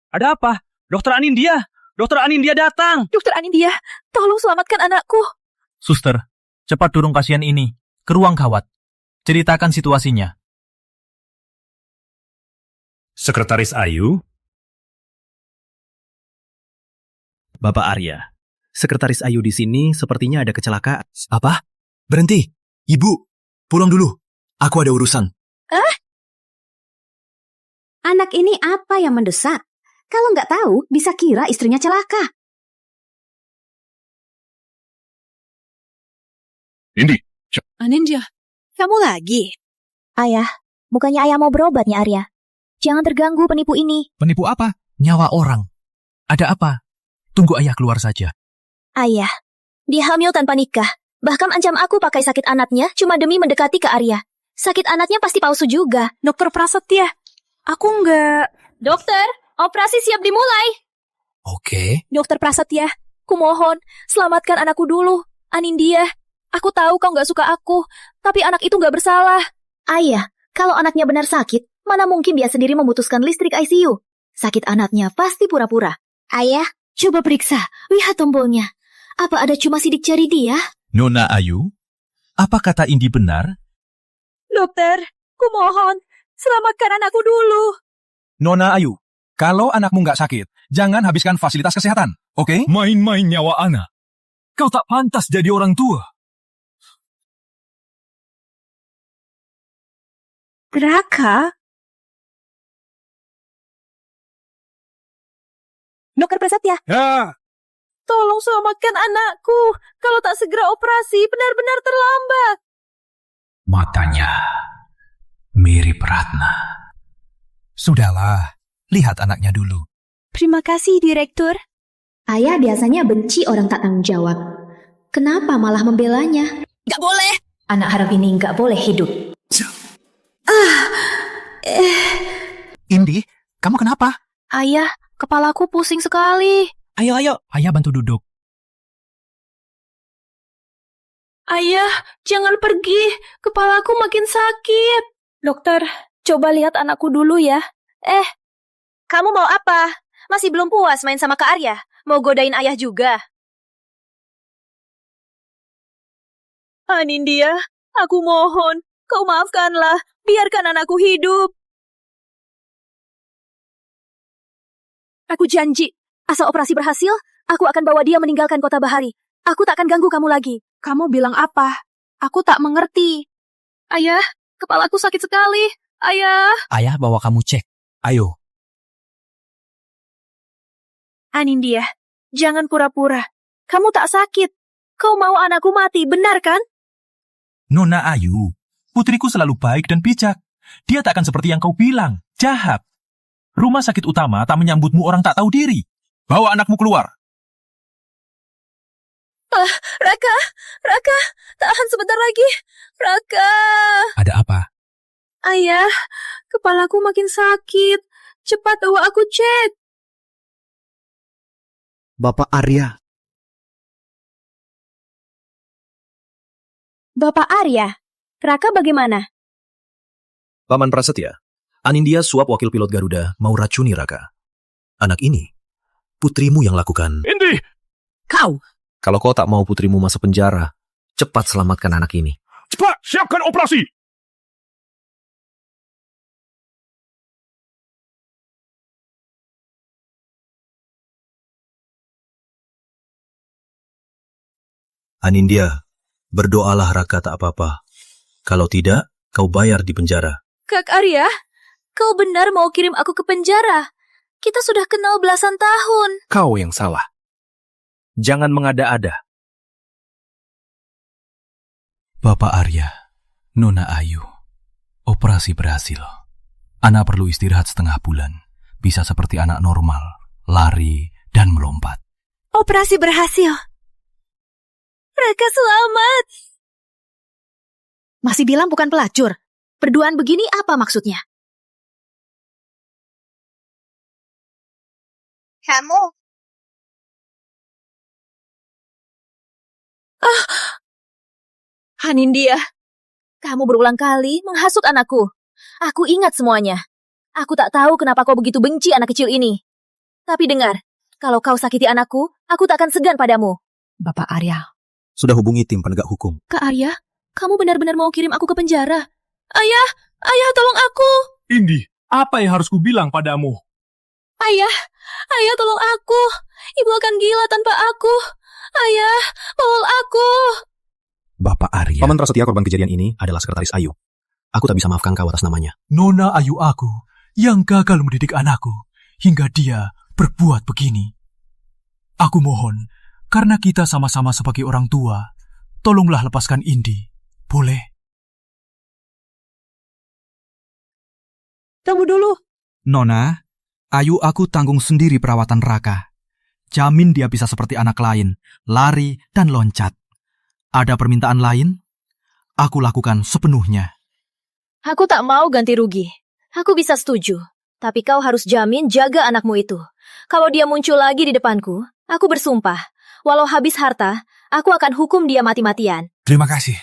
Ada apa? Dokter Anindya! Dokter Anindya datang! Dokter Anindya, tolong selamatkan anakku. Suster, cepat turun pasien ini ke ruang gawat. Ceritakan situasinya. Sekretaris Ayu? Bapak Arya, Sekretaris Ayu di sini sepertinya ada kecelakaan. Apa? Berhenti! Ibu, pulang dulu. Aku ada urusan. Anak ini apa yang mendesak? Kalau nggak tahu, bisa kira istrinya celaka. Anindya, kamu lagi? Ayah, bukannya ayah mau berobatnya Arya. Jangan terganggu penipu ini. Penipu apa? Nyawa orang. Ada apa? Tunggu ayah keluar saja. Ayah, dia hamil tanpa nikah. Bahkan ancam aku pakai sakit anaknya cuma demi mendekati ke Arya. Sakit anaknya pasti palsu juga. Dokter Prasetya, aku nggak... Dokter, operasi siap dimulai. Oke. Dokter Prasetya, kumohon, selamatkan anakku dulu. Anindya, aku tahu kau nggak suka aku, tapi anak itu nggak bersalah. Ayah, kalau anaknya benar sakit, mana mungkin dia sendiri memutuskan listrik ICU? Sakit anaknya pasti pura-pura. Ayah, coba periksa. Lihat tombolnya. Apa ada cuma sidik jari dia? Nona Ayu? Apa kata Indi benar? Dokter, kumohon, selamatkan anakku dulu. Nona Ayu, kalau anakmu nggak sakit, jangan habiskan fasilitas kesehatan, oke? Main-main nyawa anak. Kau tak pantas jadi orang tua. Raka? Dokter Prasetya, Ya, tolong selamatkan anakku. Kalau tak segera operasi, benar-benar terlambat. Matanya mirip Ratna. Sudahlah, lihat anaknya dulu. Terima kasih, Direktur. Ayah biasanya benci orang tak tanggung jawab. Kenapa malah membelanya? Gak boleh. Anak haram ini nggak boleh hidup. Indi, kamu kenapa? Ayah, kepalaku pusing sekali. Ayo, ayah bantu duduk. Ayah, jangan pergi. Kepalaku makin sakit. Dokter, coba lihat anakku dulu ya. Kamu mau apa? Masih belum puas main sama Kak Arya? Mau godain ayah juga? Anindya, aku mohon. Kau maafkanlah. Biarkan anakku hidup. Aku janji, asal operasi berhasil, aku akan bawa dia meninggalkan kota Bahari. Aku tak akan ganggu kamu lagi. Kamu bilang apa? Aku tak mengerti. Ayah, kepalaku sakit sekali. Ayah. Ayah bawa kamu cek. Ayo. Anindya, jangan pura-pura. Kamu tak sakit. Kau mau anakku mati, benar kan? Nona Ayu, putriku selalu baik dan bijak. Dia tak akan seperti yang kau bilang, jahat. Rumah sakit utama tak menyambutmu orang tak tahu diri. Bawa anakmu keluar. Raka, tahan sebentar lagi. Raka. Ada apa? Ayah, kepalaku makin sakit. Cepat bawa aku cek. Bapak Arya, Bapak Arya, Raka bagaimana? Paman Prasetya, Anindya suap wakil pilot Garuda mau racuni Raka. Anak ini, putrimu yang lakukan. Indi! Kau! Kalau kau tak mau putrimu masuk penjara, cepat selamatkan anak ini. Cepat, siapkan operasi! Anindya, berdoalah Raka tak apa-apa. Kalau tidak, kau bayar di penjara. Kak Arya, kau benar mau kirim aku ke penjara? Kita sudah kenal belasan tahun. Kau yang salah. Jangan mengada-ada. Bapak Arya, Nona Ayu, operasi berhasil. Anak perlu istirahat setengah bulan. Bisa seperti anak normal, lari dan melompat. Operasi berhasil. Raka selamat. Masih bilang bukan pelacur. Berduaan begini apa maksudnya? Kamu, Anindya, kamu berulang kali menghasut anakku. Aku ingat semuanya. Aku tak tahu kenapa kau begitu benci anak kecil ini. Tapi dengar, kalau kau sakiti anakku, aku tak akan segan padamu. Bapak Arya, Sudah hubungi tim penegak hukum. Kak Arya, kamu benar-benar mau kirim aku ke penjara? Ayah, ayah tolong aku. Indi, apa yang harus kubilang padamu? Ayah, ayah tolong aku. Ibu akan gila tanpa aku. Ayah, tolong aku. Bapak Arya. Paman Prasetya korban kejadian ini adalah sekretaris Ayu. Aku tak bisa maafkan kau atas namanya. Nona Ayu aku yang gagal mendidik anakku hingga dia berbuat begini. Aku mohon, karena kita sama-sama sebagai orang tua, tolonglah lepaskan Indi. Boleh? Tunggu dulu. Nona, Ayu aku tanggung sendiri perawatan Raka. Jamin dia bisa seperti anak lain, lari dan loncat. Ada permintaan lain? Aku lakukan sepenuhnya. Aku tak mau ganti rugi. Aku bisa setuju. Tapi kau harus jamin jaga anakmu itu. Kalau dia muncul lagi di depanku, aku bersumpah. Walau habis harta, aku akan hukum dia mati-matian. Terima kasih.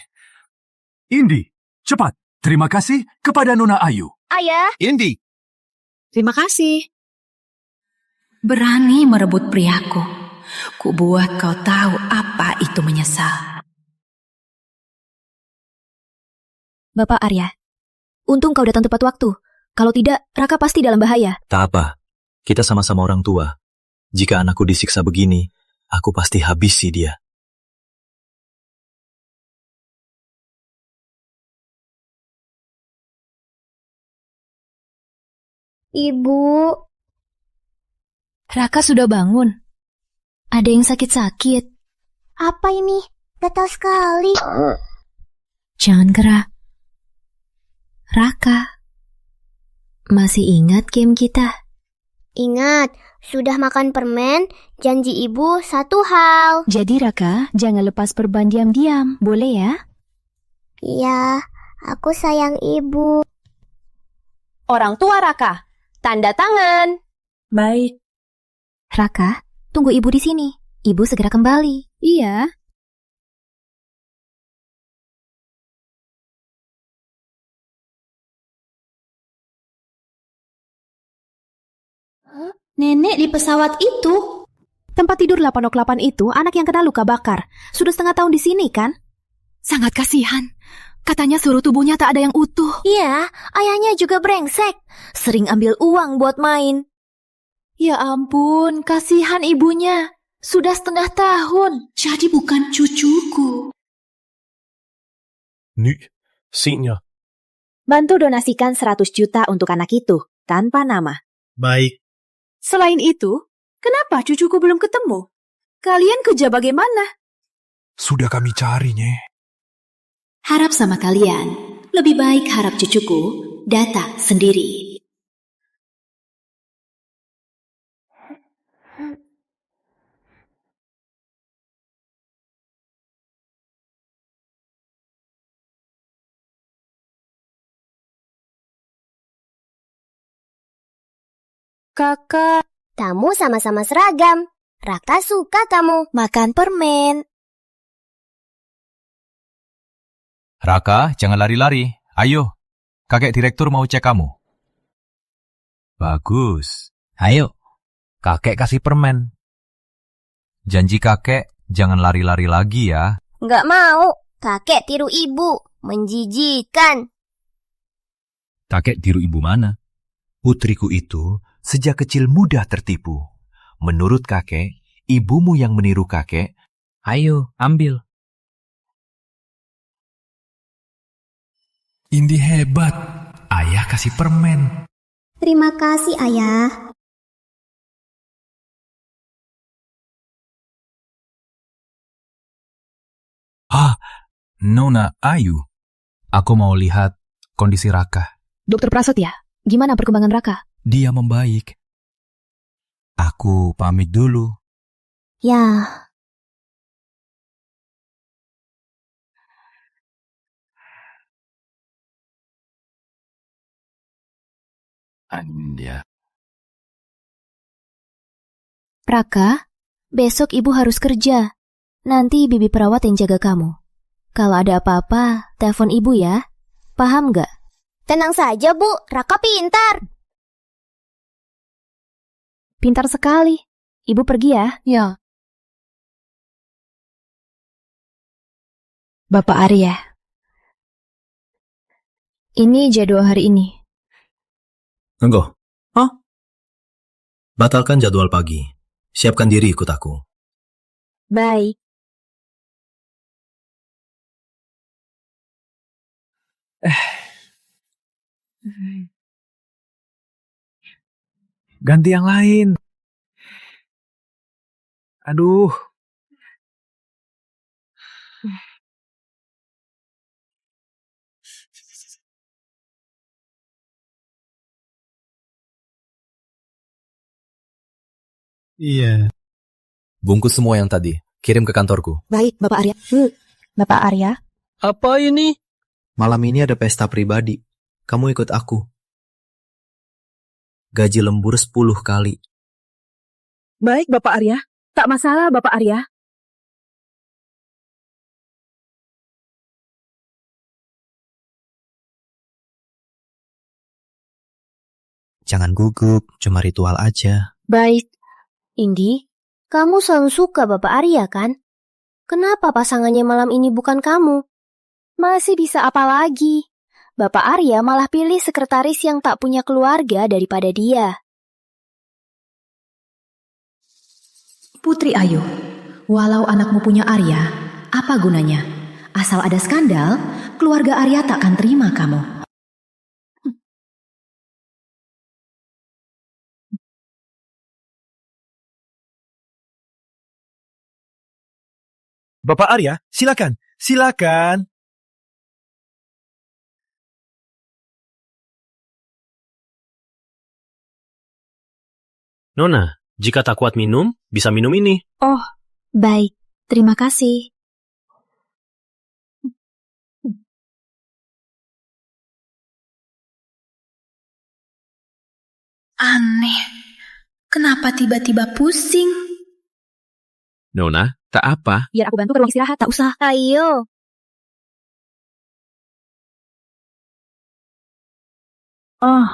Indi, cepat. Terima kasih kepada Nona Ayu. Ayah. Indi! terima kasih. Berani merebut priaku. Ku buat kau tahu apa itu menyesal. Bapak Arya, untung kau datang tepat waktu. Kalau tidak, Raka pasti dalam bahaya. Tak apa, kita sama-sama orang tua. Jika anakku disiksa begini, aku pasti habisi dia. Ibu, Raka sudah bangun. Ada yang sakit-sakit. apa ini? Gatal sekali. Jangan gerak. Raka, masih ingat game kita? Ingat, sudah makan permen, janji ibu satu hal. Jadi Raka, jangan lepas perban diam-diam, boleh ya? Iya, aku sayang ibu. Orang tua Raka, tanda tangan. Baik. Raka, tunggu ibu di sini. Ibu segera kembali. Iya. Nenek di pesawat itu. Tempat tidur 808 itu anak yang kena luka bakar. Sudah setengah tahun di sini kan? Sangat kasihan. Katanya seluruh tubuhnya tak ada yang utuh. Iya, ayahnya juga brengsek. Sering ambil uang buat main. Ya ampun, kasihan ibunya. Sudah setengah tahun. Jadi bukan cucuku. Ny, sinya. Bantu donasikan 100 juta untuk anak itu, tanpa nama. Baik. Selain itu, kenapa cucuku belum ketemu? Kalian kerja bagaimana? Sudah kami cari, Nye. Harap sama kalian. Lebih baik harap cucuku datang sendiri. Kakak. Kamu sama-sama seragam. Raka suka kamu Makan permen. Raka, jangan lari-lari. Ayo, kakek direktur mau cek kamu. Bagus. Ayo, kakek kasih permen. Janji kakek, jangan lari-lari lagi ya. Nggak mau. Kakek tiru ibu. Menjijikan. Kakek tiru ibu mana? Putriku itu sejak kecil mudah tertipu. Menurut kakek, ibumu yang meniru kakek. Ayo, ambil. Indi hebat. Ayah kasih permen. Terima kasih, Ayah. Nona Ayu. Aku mau lihat kondisi Raka. Dokter Prasetya, gimana perkembangan Raka? Dia membaik. Aku pamit dulu. Ya, Andia. Raka, besok ibu harus kerja. Nanti bibi perawat yang jaga kamu. Kalau ada apa-apa, telepon ibu ya. Paham nggak? tenang saja, Bu. Raka pintar. Pintar sekali. Ibu pergi ya. Ya. Bapak Arya. Ini jadwal hari ini. Enggak. Batalkan jadwal pagi. Siapkan diri ikut aku. Baik. Ganti yang lain. Aduh. Iya. Bungkus semua yang tadi. Kirim ke kantorku. Baik, Bapak Arya. Bapak Arya. Apa ini? Malam ini ada pesta pribadi. Kamu ikut aku. Gaji lembur 10 kali. Baik, Bapak Arya. Tak masalah, Bapak Arya. Jangan gugup, cuma ritual aja. Baik. Indi, kamu selalu suka Bapak Arya, kan? Kenapa pasangannya malam ini bukan kamu? Masih bisa apa lagi? Bapak Arya malah pilih sekretaris yang tak punya keluarga daripada dia. Putri Ayu, walau anakmu punya Arya, apa gunanya? Asal ada skandal, keluarga Arya tak akan terima kamu. Bapak Arya, silakan. Silakan. Nona, jika tak kuat minum, bisa minum ini. Oh, baik. Terima kasih. Aneh, kenapa tiba-tiba pusing? Nona, tak apa. Biar aku bantu ke ruang istirahat, tak usah. Ayo. Oh.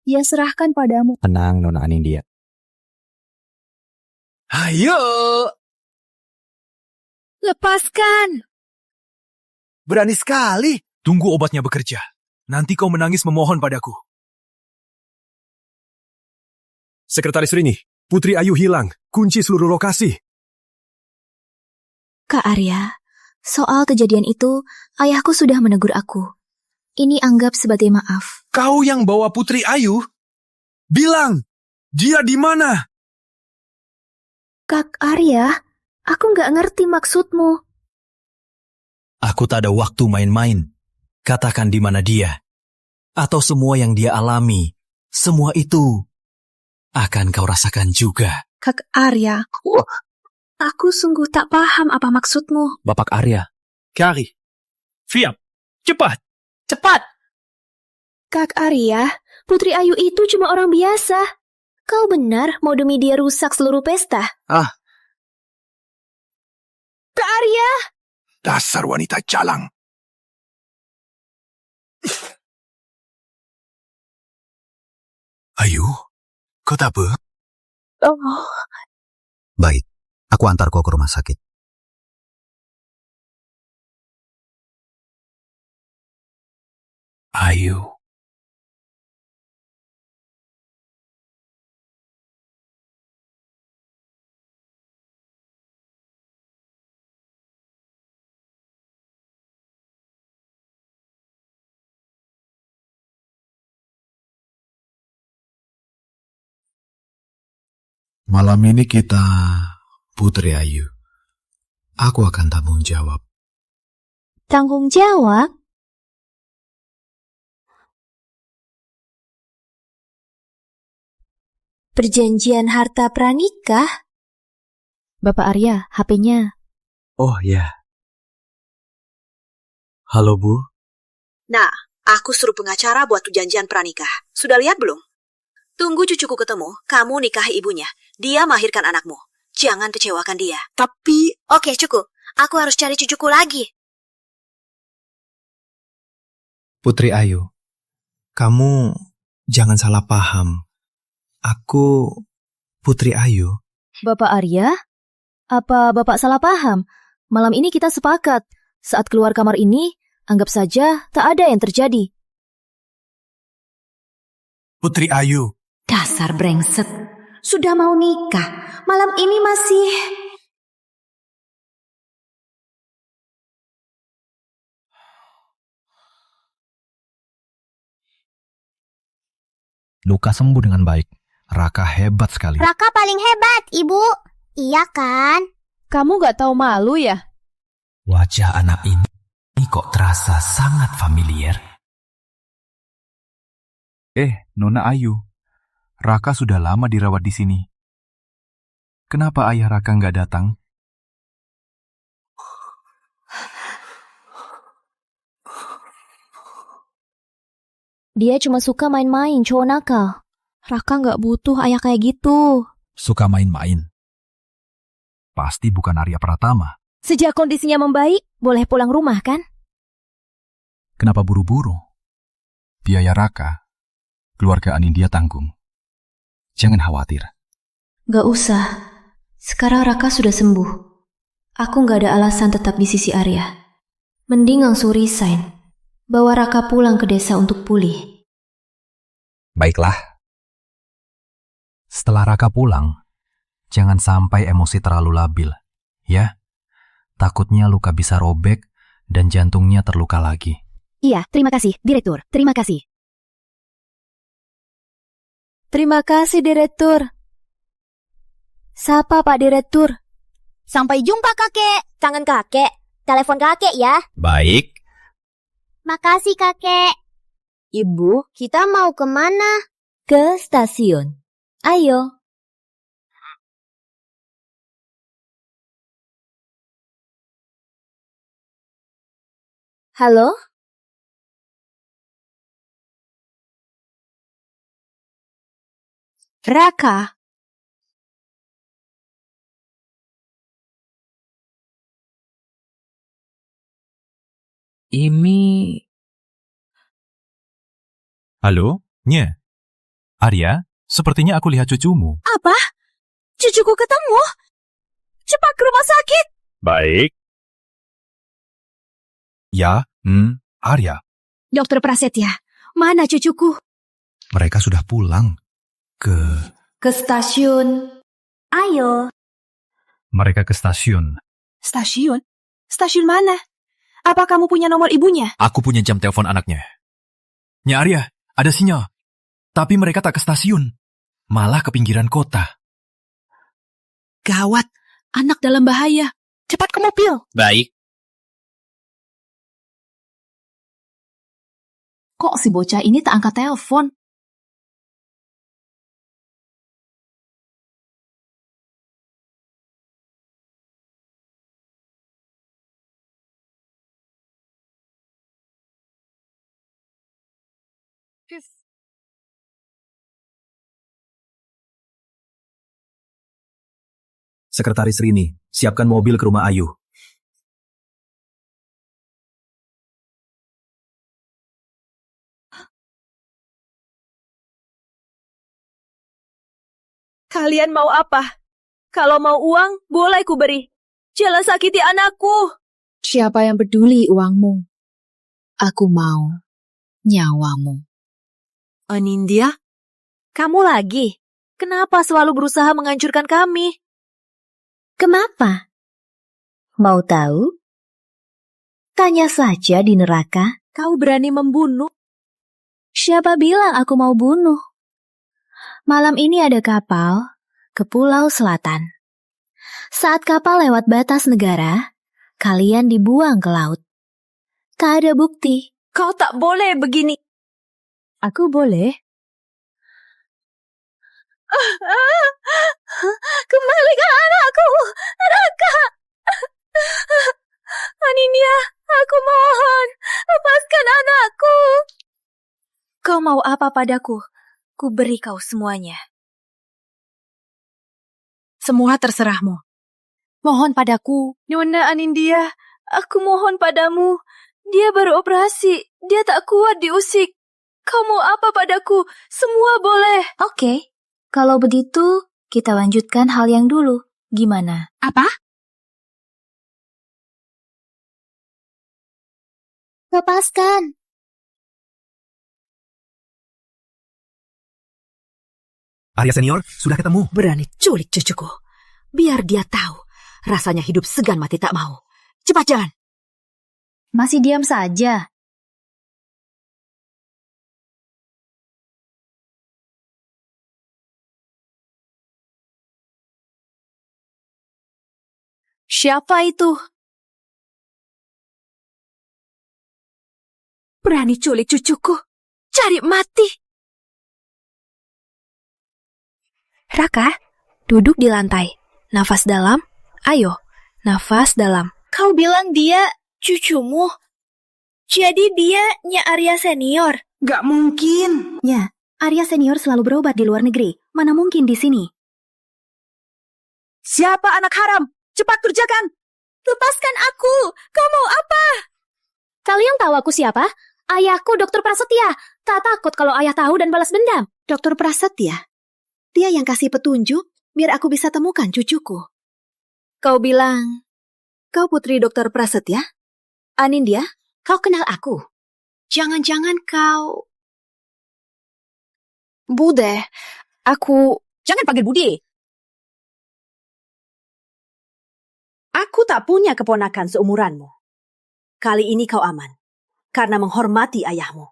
Ya serahkan padamu. Tenang, Nona Anindya. Ayo. Lepaskan. Berani sekali. Tunggu obatnya bekerja. Nanti kau menangis memohon padaku. Sekretaris Rini, Putri Ayu hilang. Kunci seluruh lokasi. Kak Arya, soal kejadian itu, ayahku sudah menegur aku. Ini anggap sebagai maaf. Kau yang bawa Putri Ayu? Bilang, dia di mana? Kak Arya, aku nggak ngerti maksudmu. Aku tak ada waktu main-main. Katakan di mana dia. Atau semua yang dia alami. Semua itu akan kau rasakan juga. Kak Arya, aku sungguh tak paham apa maksudmu. Bapak Arya. Kari. Siap. Cepat. Cepat! Kak Arya, Putri Ayu itu cuma orang biasa. Kau benar mau demi dia rusak seluruh pesta? Ah, Kak Arya! Dasar wanita jalang. Ayu, kau tak apa? Oh, Baik, aku antar kau ke rumah sakit. Ayu. Malam ini kita Putri Ayu. Aku akan tanggung jawab. Tanggung jawab? Perjanjian harta pranikah? Bapak Arya, HP-nya. Oh ya. Halo Bu. Nah, aku suruh pengacara buat perjanjian pranikah. Sudah lihat belum? Tunggu cucuku ketemu, kamu nikahi ibunya. Dia melahirkan anakmu. Jangan kecewakan dia. Tapi... Oke, cukup. Aku harus cari cucuku lagi. Putri Ayu, kamu jangan salah paham. Aku Putri Ayu. Bapak Arya? Apa Bapak salah paham? Malam ini kita sepakat. Saat keluar kamar ini, anggap saja tak ada yang terjadi. Putri Ayu. Dasar brengsek. Sudah mau nikah. Malam ini masih... Luka sembuh dengan baik. Raka hebat sekali. Raka paling hebat, Ibu. Iya kan? kamu gak tahu malu ya? Wajah anak ini kok terasa sangat familiar. Nona Ayu. Raka sudah lama dirawat di sini. Kenapa ayah Raka nggak datang? Dia cuma suka main-main, cowok nakal. Raka gak butuh ayah kayak gitu. Suka main-main. Pasti bukan Arya Pratama. Sejak kondisinya membaik, boleh pulang rumah kan? Kenapa buru-buru? Biaya Raka, keluarga Anindya tanggung. Jangan khawatir. Gak usah. Sekarang Raka sudah sembuh. Aku gak ada alasan tetap di sisi Arya. Mending langsung resign. Bawa Raka pulang ke desa untuk pulih. Baiklah. Setelah Raka pulang, jangan sampai emosi terlalu labil, ya. Takutnya luka bisa robek dan jantungnya terluka lagi. Iya, terima kasih, Direktur. Terima kasih. Terima kasih, Direktur. Sapa, Pak Direktur? Sampai jumpa, kakek. Kangen kakek. Telepon kakek ya. Baik. Makasih, kakek. Ibu, kita mau kemana? Ke stasiun. Ayo. Halo? Raka. Ini... Halo, Nye. Arya, sepertinya aku lihat cucumu. Apa? Cucuku ketemu? Cepat ke rumah sakit. Baik. Ya, Arya. Dokter Prasetya, mana cucuku? Mereka sudah pulang. Ke stasiun. Ayo. Mereka ke stasiun. Stasiun? Stasiun mana? Apa kamu punya nomor ibunya? Aku punya jam telepon anaknya. Nya Arya, ada sinyal. Tapi mereka tak ke stasiun. Malah ke pinggiran kota. Gawat, anak dalam bahaya. Cepat ke mobil. Baik. Kok si bocah ini tak angkat telepon? Sekretaris Rini, siapkan mobil ke rumah Ayu. Kalian mau apa? Kalau mau uang, boleh ku beri. Jangan sakiti anakku. Siapa yang peduli uangmu? Aku mau nyawamu. Anindya, kamu lagi? Kenapa selalu berusaha menghancurkan kami? Kenapa? Mau tahu? Tanya saja di neraka. Kau berani membunuh? Siapa bilang aku mau bunuh? Malam ini ada kapal ke Pulau Selatan. Saat kapal lewat batas negara, kalian dibuang ke laut. Tak ada bukti. Kau tak boleh begini. Aku boleh. Kembalikan anakku, Raka. Anindya, aku mohon, lepaskan anakku. Kau mau apa padaku? Ku beri kau semuanya. Semua terserahmu. Mohon padaku, Nona Anindya, aku mohon padamu. Dia baru operasi, dia tak kuat diusik. Kau mau apa padaku? Semua boleh. Oke, kalau begitu kita lanjutkan hal yang dulu. Gimana? Apa? Lepaskan. Arya senior, sudah ketemu. Berani culik cucuku. Biar dia tahu, rasanya hidup segan mati tak mau. Cepat jalan. Masih diam saja. Siapa itu? Berani culik cucuku. Cari mati. Raka, duduk di lantai. Nafas dalam. Ayo, nafas dalam. Kau bilang dia cucumu? Jadi dia Nya Arya senior? Gak mungkin. Ya, Arya senior selalu berobat di luar negeri. Mana mungkin di sini? Siapa anak haram? Cepat kerjakan. Lepaskan aku. Kau mau apa? Kalian tahu aku siapa? Ayahku Dokter Prasetya. Tak takut kalau ayah tahu dan balas dendam. Dokter Prasetya? Dia yang kasih petunjuk biar aku bisa temukan cucuku. Kau bilang, kau putri Dokter Prasetya? Anindya, kau kenal aku? Jangan-jangan kau... Bude, aku... Jangan panggil Bude. Aku tak punya keponakan seumuranmu. Kali ini kau aman, karena menghormati ayahmu.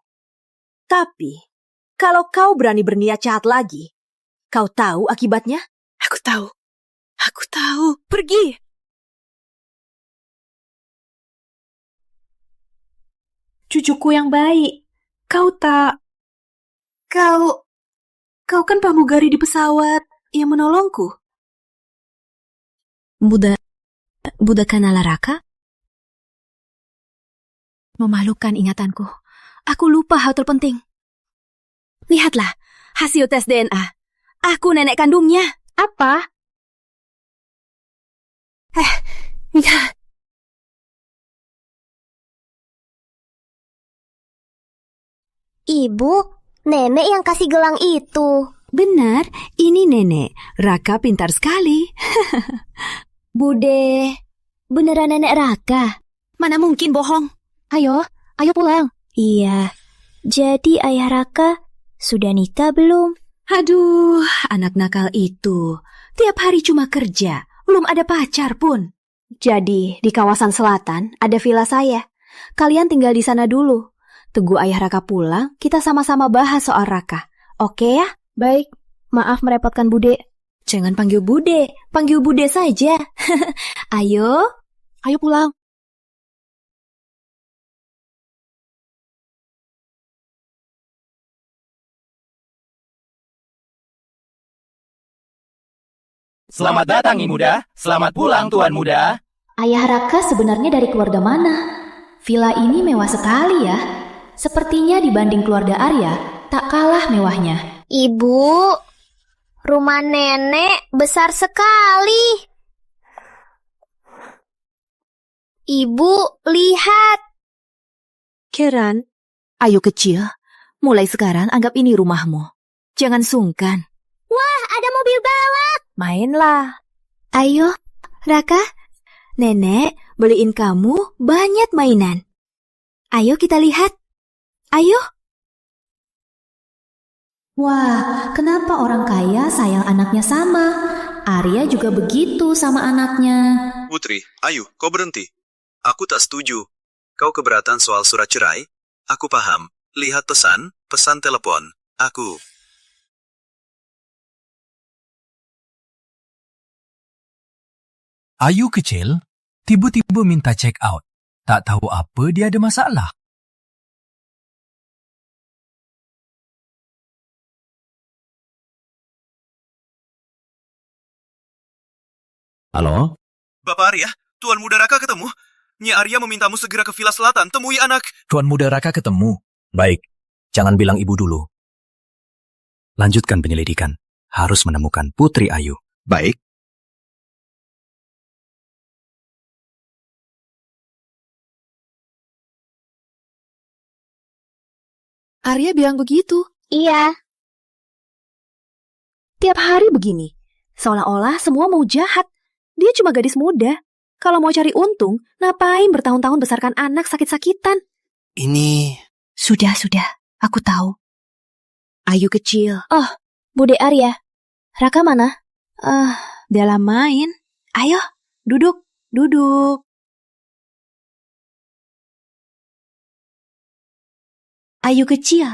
Tapi, kalau kau berani berniat jahat lagi, kau tahu akibatnya? Aku tahu. Aku tahu. Pergi. Cucuku yang baik. Kau tak... Kau kan pramugari di pesawat yang menolongku. Buddha kenal Raka? Memalukan ingatanku. Aku lupa hal terpenting. Lihatlah, hasil tes DNA. Aku nenek kandungnya. Apa? Ya. Ibu, nenek yang kasih gelang itu. Benar, ini nenek. Raka pintar sekali. Bude, beneran nenek Raka? Mana mungkin bohong. Ayo pulang. Iya, jadi ayah Raka sudah nikah belum? Aduh, anak nakal itu. Tiap hari cuma kerja, belum ada pacar pun. Jadi, di kawasan selatan ada villa saya. Kalian tinggal di sana dulu. Tunggu ayah Raka pulang, kita sama-sama bahas soal Raka. Oke ya? Baik, maaf merepotkan Bude. Jangan panggil Bude saja. Ayo pulang. Selamat datang, Ibu Muda. Selamat pulang, Tuan Muda. Ayah Raka sebenarnya dari keluarga mana? Villa ini mewah sekali ya. Sepertinya dibanding keluarga Arya, tak kalah mewahnya. Ibu, rumah nenek besar sekali. Ibu, lihat. Karen, ayo kecil, mulai sekarang anggap ini rumahmu. Jangan sungkan. Wah, ada mobil balap. Mainlah. Ayo, Raka. Nenek beliin kamu banyak mainan. Ayo kita lihat. Ayo. Wah, kenapa orang kaya sayang anaknya sama? Arya juga begitu sama anaknya. Putri, ayo, kau berhenti. Aku tak setuju. Kau keberatan soal surat cerai? Aku paham. Lihat pesan telepon. Aku. Ayu kecil, tiba-tiba minta check out. Tak tahu apa dia ada masalah. Halo? Bapak Arya, Tuan Muda Raka ketemu. Nyi Arya memintamu segera ke Villa Selatan, temui anak. Tuan Muda Raka ketemu. Baik, jangan bilang ibu dulu. Lanjutkan penyelidikan. Harus menemukan Putri Ayu. Baik. Arya bilang begitu. Iya. Tiap hari begini. Seolah-olah semua mau jahat. Dia cuma gadis muda. Kalau mau cari untung, ngapain bertahun-tahun besarkan anak sakit-sakitan? Ini... Sudah. Aku tahu. Ayu kecil. Oh, Bude Arya. Raka mana? Dalam main. Ayo, duduk. Ayu kecil,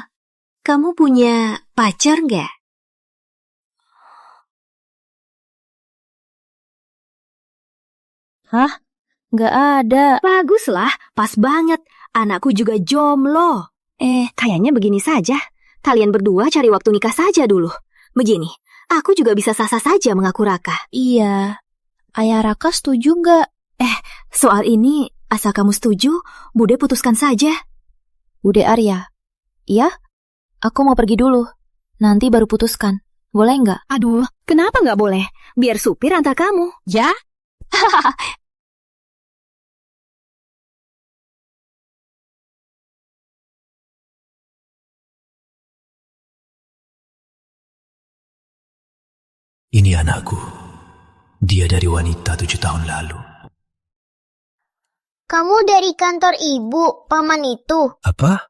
kamu punya pacar nggak? Hah? Nggak ada. Baguslah, pas banget. Anakku juga jomblo. Kayaknya begini saja. Kalian berdua cari waktu nikah saja dulu. Begini, aku juga bisa sah-sah saja mengaku Raka. Iya. Ayah Raka setuju nggak? Soal ini, asal kamu setuju, Bude putuskan saja. Bude Arya. Iya? Aku mau pergi dulu. Nanti baru putuskan. Boleh nggak? Aduh, kenapa nggak boleh? Biar supir antar kamu. Ya? Ini anakku. Dia dari wanita 7 tahun lalu. Kamu dari kantor ibu, paman itu. Apa?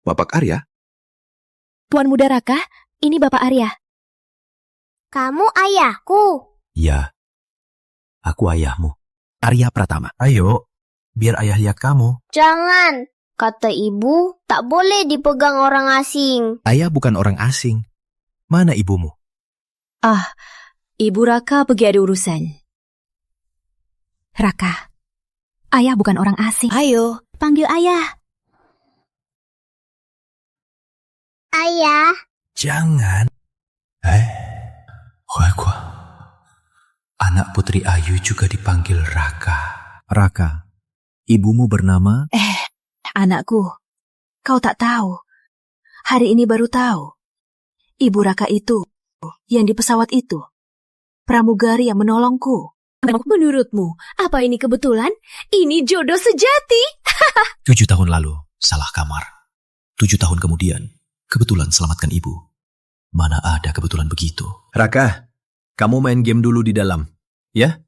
Bapak Arya? Tuan Muda Raka, ini Bapak Arya. Kamu ayahku. Ya. Aku ayahmu. Arya Pratama. Ayo, biar ayah lihat kamu. Jangan. Kata ibu, tak boleh dipegang orang asing. Ayah bukan orang asing. Mana ibumu? Ibu Raka pergi ada urusan. Raka, ayah bukan orang asing. Ayo, panggil ayah. Ayah. Jangan. Anak Putri Ayu juga dipanggil Raka. Raka, ibumu bernama? Anakku, kau tak tahu. Hari ini baru tahu. Ibu Raka itu, yang di pesawat itu, pramugari yang menolongku. Menurutmu, apa ini kebetulan? Ini jodoh sejati. 7 tahun lalu, salah kamar. 7 tahun kemudian, kebetulan selamatkan ibu. Mana ada kebetulan begitu? Raka, kamu main game dulu di dalam. Ya?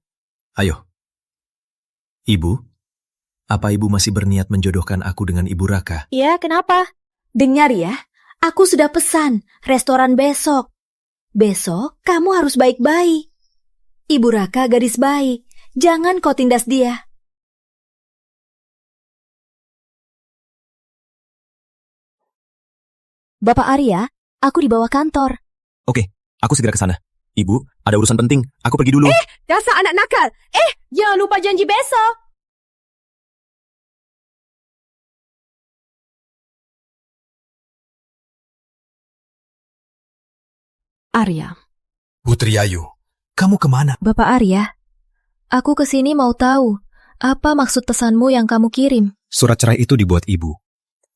Ayo. Ibu, apa ibu masih berniat menjodohkan aku dengan ibu Raka? Ya, kenapa? Dengar ya, aku sudah pesan restoran besok. Besok kamu harus baik-baik. Ibu Raka gadis baik. Jangan kau tindas dia. Bapak Arya, aku di bawah kantor. Oke, aku segera ke sana. Ibu, ada urusan penting. Aku pergi dulu. Dasar anak nakal. Jangan lupa janji besok. Arya. Putri Ayu, kamu kemana? Bapak Arya, aku kesini mau tahu apa maksud pesanmu yang kamu kirim. Surat cerai itu dibuat ibu.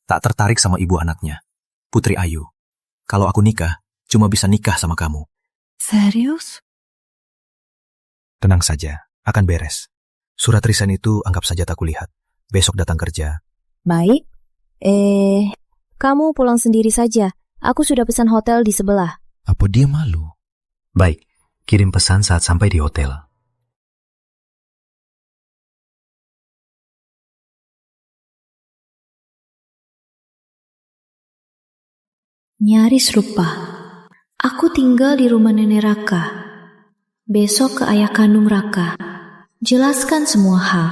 Tak tertarik sama ibu anaknya. Putri Ayu, kalau aku nikah, cuma bisa nikah sama kamu. Serius? Tenang saja, akan beres. Surat resign itu anggap saja tak kulihat. Besok datang kerja. Baik. Kamu pulang sendiri saja. Aku sudah pesan hotel di sebelah. Apa dia malu? Baik, kirim pesan saat sampai di hotel. Nyaris rupa. Aku tinggal di rumah nenek Raka. Besok ke ayah kandung Raka. Jelaskan semua hal.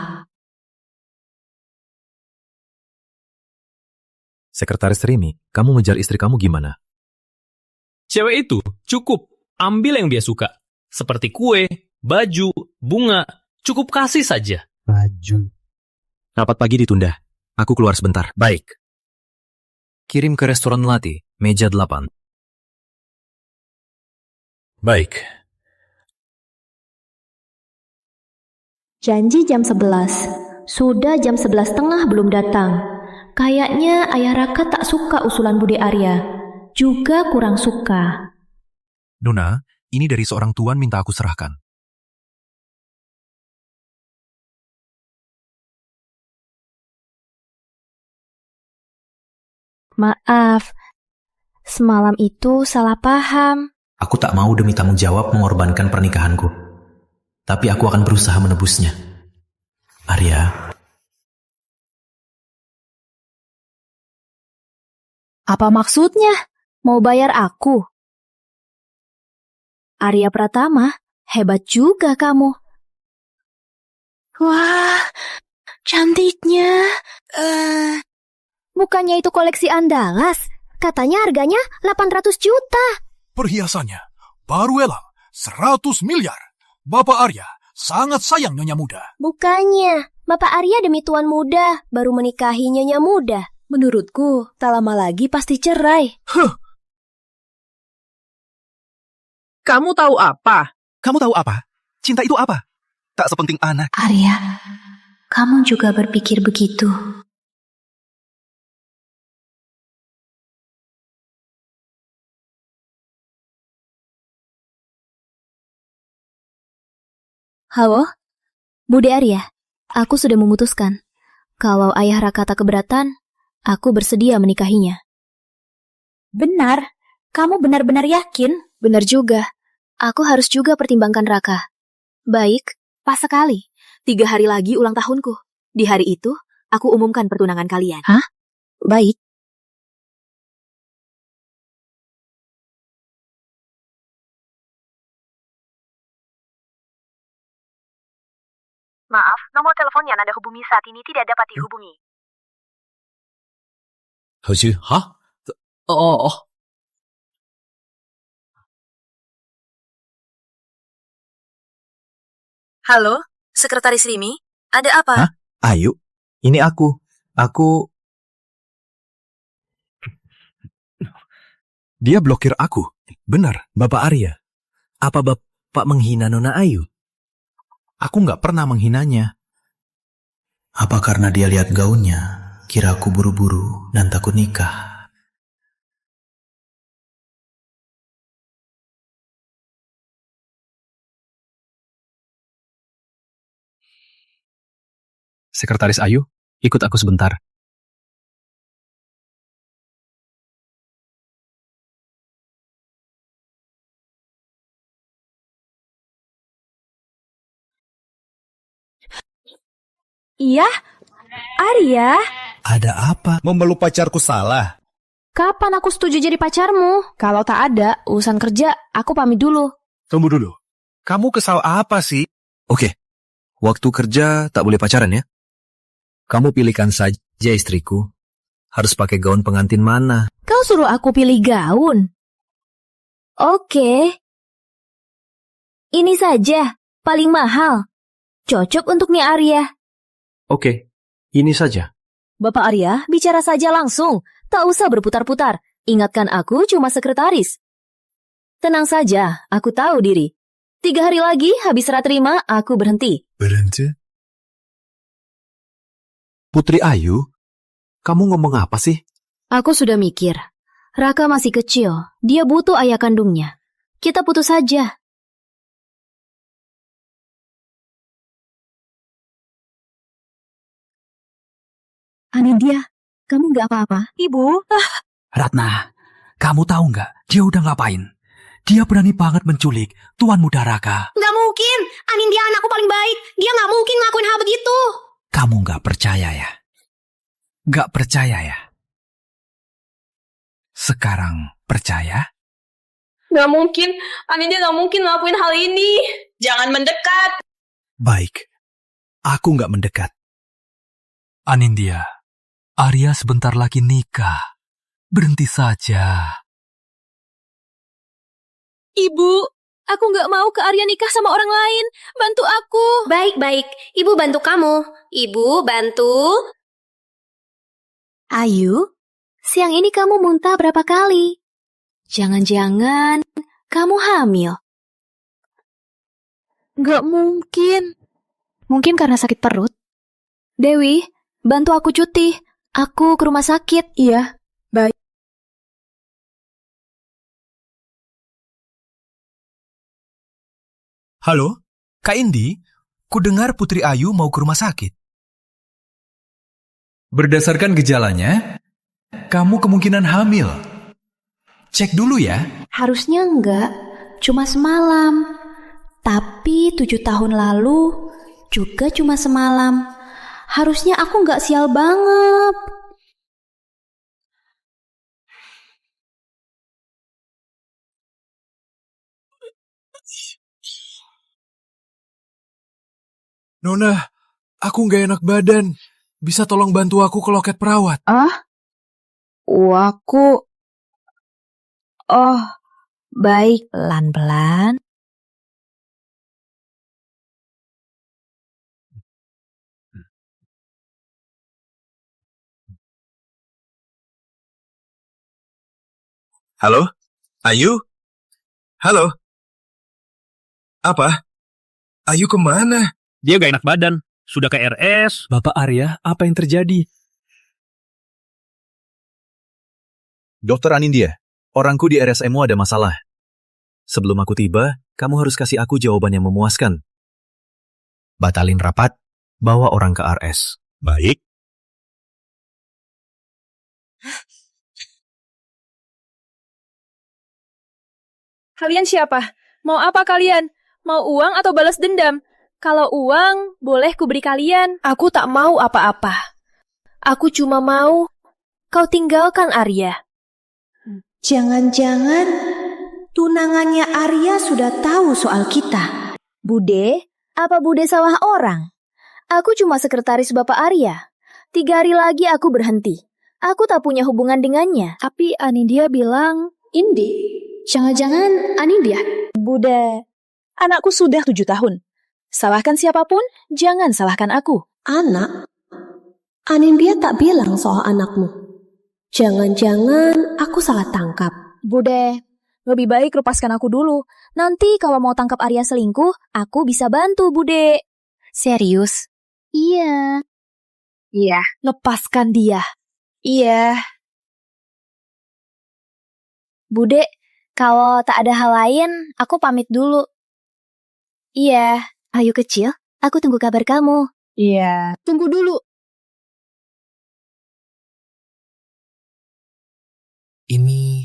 Sekretaris Rimi, kamu ngejar istri kamu gimana? Cewek itu cukup ambil yang dia suka. Seperti kue, baju, bunga. Cukup kasih saja. Baju. Rapat pagi ditunda. Aku keluar sebentar. Baik. Kirim ke restoran Melati, meja 8. Baik. Janji jam 11. Sudah jam 11.30 belum datang. Kayaknya ayah Raka tak suka usulan Bude Arya. Juga kurang suka. Nona, ini dari seorang tuan minta aku serahkan. Maaf, semalam itu salah paham. Aku tak mau demi tanggung jawab mengorbankan pernikahanku. Tapi aku akan berusaha menebusnya. Arya. Apa maksudnya? Mau bayar aku? Arya Pratama, hebat juga kamu. Wah, cantiknya. Bukannya itu koleksi Andalas? Katanya harganya 800 juta. Perhiasannya baru elang 100 miliar. Bapak Arya sangat sayang nyonya muda. Bukannya, Bapak Arya demi tuan muda baru menikahi nyonya muda. Menurutku, tak lama lagi pasti cerai. Kamu tahu apa? Kamu tahu apa? Cinta itu apa? Tak sepenting anak. Arya, kamu juga berpikir begitu. Halo? Bude Arya, aku sudah memutuskan. Kalau ayah Raka tak keberatan, aku bersedia menikahinya. Benar? Kamu benar-benar yakin? Benar juga. Aku harus juga pertimbangkan Raka. Baik, pas sekali. 3 hari lagi ulang tahunku. Di hari itu, aku umumkan pertunangan kalian. Hah? Baik. Maaf, nomor telepon yang Anda hubungi saat ini tidak dapat dihubungi. Hah? Oh. Halo, Sekretaris Rimi. Ada apa? Hah? Ayu, ini aku. Dia blokir aku. Benar, Bapak Arya. Apa Bapak menghina Nona Ayu? Aku nggak pernah menghinanya. Apa karena dia lihat gaunnya, kira aku buru-buru dan takut nikah? Sekretaris Ayu, ikut aku sebentar. Iya? Arya? Ada apa? Memeluk pacarku salah. Kapan aku setuju jadi pacarmu? Kalau tak ada, urusan kerja, aku pamit dulu. Tunggu dulu. Kamu kesal apa sih? Oke, waktu kerja tak boleh pacaran ya? Kamu pilihkan saja istriku. Harus pakai gaun pengantin mana? Kau suruh aku pilih gaun? Oke. Ini saja, paling mahal. Cocok untuk Nia Arya. Oke, ini saja. Bapak Arya, bicara saja langsung. Tak usah berputar-putar. Ingatkan aku cuma sekretaris. Tenang saja, aku tahu diri. 3 hari lagi, habis serah terima, aku berhenti. Berhenti? Putri Ayu, kamu ngomong apa sih? Aku sudah mikir. Raka masih kecil. Dia butuh ayah kandungnya. Kita putus saja. Anindya, kamu nggak apa-apa? Ibu, Ratna, kamu tahu nggak dia udah ngapain? Dia berani banget menculik Tuan Muda Raka. Nggak mungkin. Anindya anakku paling baik. Dia nggak mungkin ngelakuin hal begitu. Kamu nggak percaya ya? Nggak percaya ya? Sekarang percaya? Nggak mungkin. Anindya nggak mungkin ngelakuin hal ini. Jangan mendekat. Baik, aku nggak mendekat. Anindya, Arya sebentar lagi nikah. Berhenti saja. Ibu, aku nggak mau ke Arya nikah sama orang lain. Bantu aku. Baik-baik. Ibu bantu kamu. Ibu bantu. Ayu, siang ini kamu muntah berapa kali? Jangan-jangan kamu hamil. Nggak mungkin. Mungkin karena sakit perut. Dewi, bantu aku cuti. Aku ke rumah sakit. Iya, baik. Halo, Kak Indi, ku dengar Putri Ayu mau ke rumah sakit. Berdasarkan gejalanya, kamu kemungkinan hamil. Cek dulu ya. Harusnya enggak, cuma semalam. Tapi 7 tahun lalu juga cuma semalam. Harusnya aku nggak sial banget. Nona, aku nggak enak badan. Bisa tolong bantu aku ke loket perawat? Aku... Oh, baik. Pelan-pelan. Halo? Ayu? Halo? Apa? Ayu kemana? Dia gak enak badan. Sudah ke RS. Bapak Arya, apa yang terjadi? Dokter Anindya, orangku di RSMU ada masalah. Sebelum aku tiba, kamu harus kasih aku jawaban yang memuaskan. Batalin rapat, bawa orang ke RS. Baik. Kalian siapa? Mau apa kalian? Mau uang atau balas dendam? Kalau uang, boleh kuberi kalian. Aku tak mau apa-apa. Aku cuma mau kau tinggalkan Arya. Jangan-jangan tunangannya Arya sudah tahu soal kita. Bude, apa Bude salah orang? Aku cuma sekretaris Bapak Arya. 3 hari lagi aku berhenti. Aku tak punya hubungan dengannya. Tapi Anindya bilang... Indi, jangan-jangan Anindya? Bude, anakku sudah 7 tahun. Salahkan siapapun, jangan salahkan aku. Anak? Anindya tak bilang soal anakmu. Jangan-jangan aku salah tangkap. Bude, lebih baik lepaskan aku dulu. Nanti kalau mau tangkap Arya selingkuh, aku bisa bantu, Bude. Serius? Iya. Iya. Lepaskan dia. Iya. Bude, kalau tak ada hal lain, aku pamit dulu. Iya. Ayu kecil, aku tunggu kabar kamu. Iya. Tunggu dulu. Ini...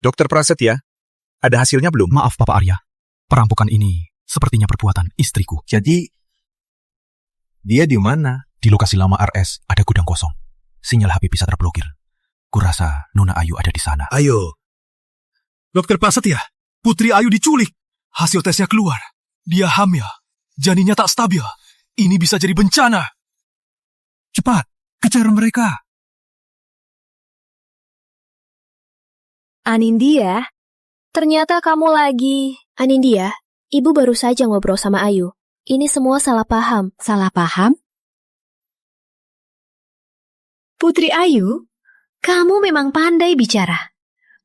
Dokter Prasetya, ada hasilnya belum? Maaf, Papa Arya. Perampokan ini sepertinya perbuatan istriku. Jadi, dia di mana? Di lokasi lama RS ada gudang kosong. Sinyal HP bisa terblokir. Kurasa Nona Ayu ada di sana. Ayo. Dokter Prasetya, Putri Ayu diculik. Hasil tesnya keluar. Dia hamil. Janinnya tak stabil. Ini bisa jadi bencana. Cepat, kejar mereka. Anindya, ternyata kamu lagi. Anindya, ibu baru saja ngobrol sama Ayu. Ini semua salah paham. Salah paham? Putri Ayu, kamu memang pandai bicara.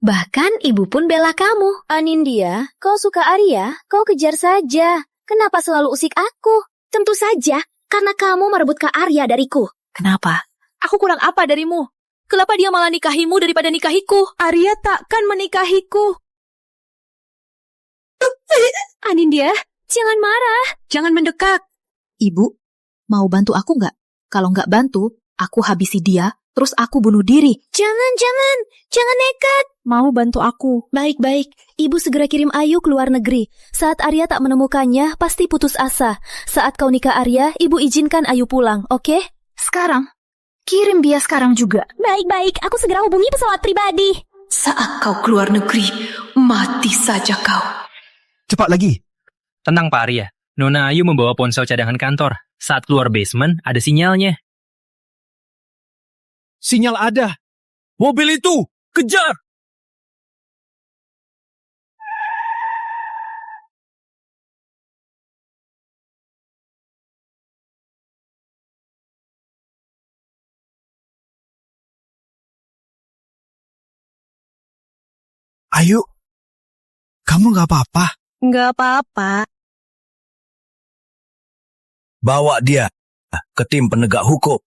Bahkan ibu pun bela kamu. Anindya, kau suka Arya, kau kejar saja. Kenapa selalu usik aku? Tentu saja, karena kamu merebut Kak Arya dariku. Kenapa? Aku kurang apa darimu? Kenapa dia malah nikahimu daripada nikahiku? Arya takkan menikahiku. Anindya, jangan marah. Jangan mendekat. Ibu, mau bantu aku nggak? Kalau nggak bantu, aku habisi dia, terus aku bunuh diri. Jangan nekat. Mau bantu aku. Baik-baik, ibu segera kirim Ayu ke luar negeri. Saat Arya tak menemukannya, pasti putus asa. Saat kau nikah Arya, ibu izinkan Ayu pulang, oke? Sekarang? Kirim dia sekarang juga. Baik-baik, aku segera hubungi pesawat pribadi. Saat kau keluar negeri, mati saja kau. Cepat lagi. Tenang Pak Arya, Nona Ayu membawa ponsel cadangan kantor. Saat keluar basement, ada sinyalnya. Sinyal ada. Mobil itu, kejar! Ayu, kamu nggak apa-apa? Nggak apa-apa. Bawa dia ke tim penegak hukum.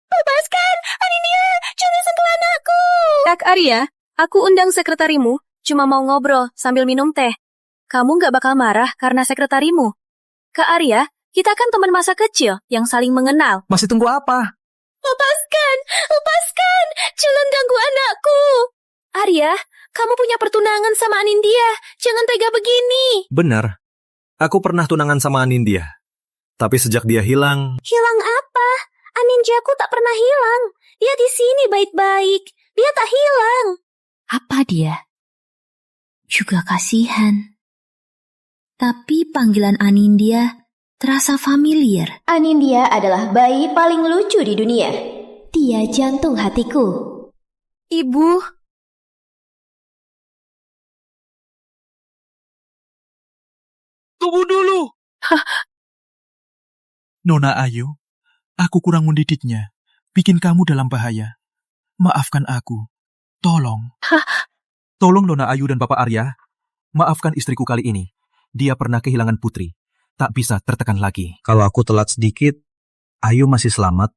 Lepaskan, Anindya, jangan sentuh anakku. Kak Arya, aku undang sekretarimu, cuma mau ngobrol sambil minum teh. Kamu nggak bakal marah karena sekretarimu. Kak Arya, kita kan teman masa kecil yang saling mengenal. Masih tunggu apa? Lepaskan, jangan ganggu anakku. Arya, kamu punya pertunangan sama Anindya, jangan tega begini. Benar, aku pernah tunangan sama Anindya. Tapi sejak dia hilang... Hilang apa? Anindyaku tak pernah hilang. Dia di sini baik-baik. Dia tak hilang. Apa dia? Juga kasihan. Tapi panggilan Anindya terasa familiar. Anindya adalah bayi paling lucu di dunia. Dia jantung hatiku. Ibu, Tunggu dulu. Nona Ayu, aku kurang mendidiknya. Bikin kamu dalam bahaya. Maafkan aku. Tolong. Tolong Nona Ayu dan Bapak Arya. Maafkan istriku kali ini. Dia pernah kehilangan putri. Tak bisa tertekan lagi. Kalau aku telat sedikit, Ayu masih selamat.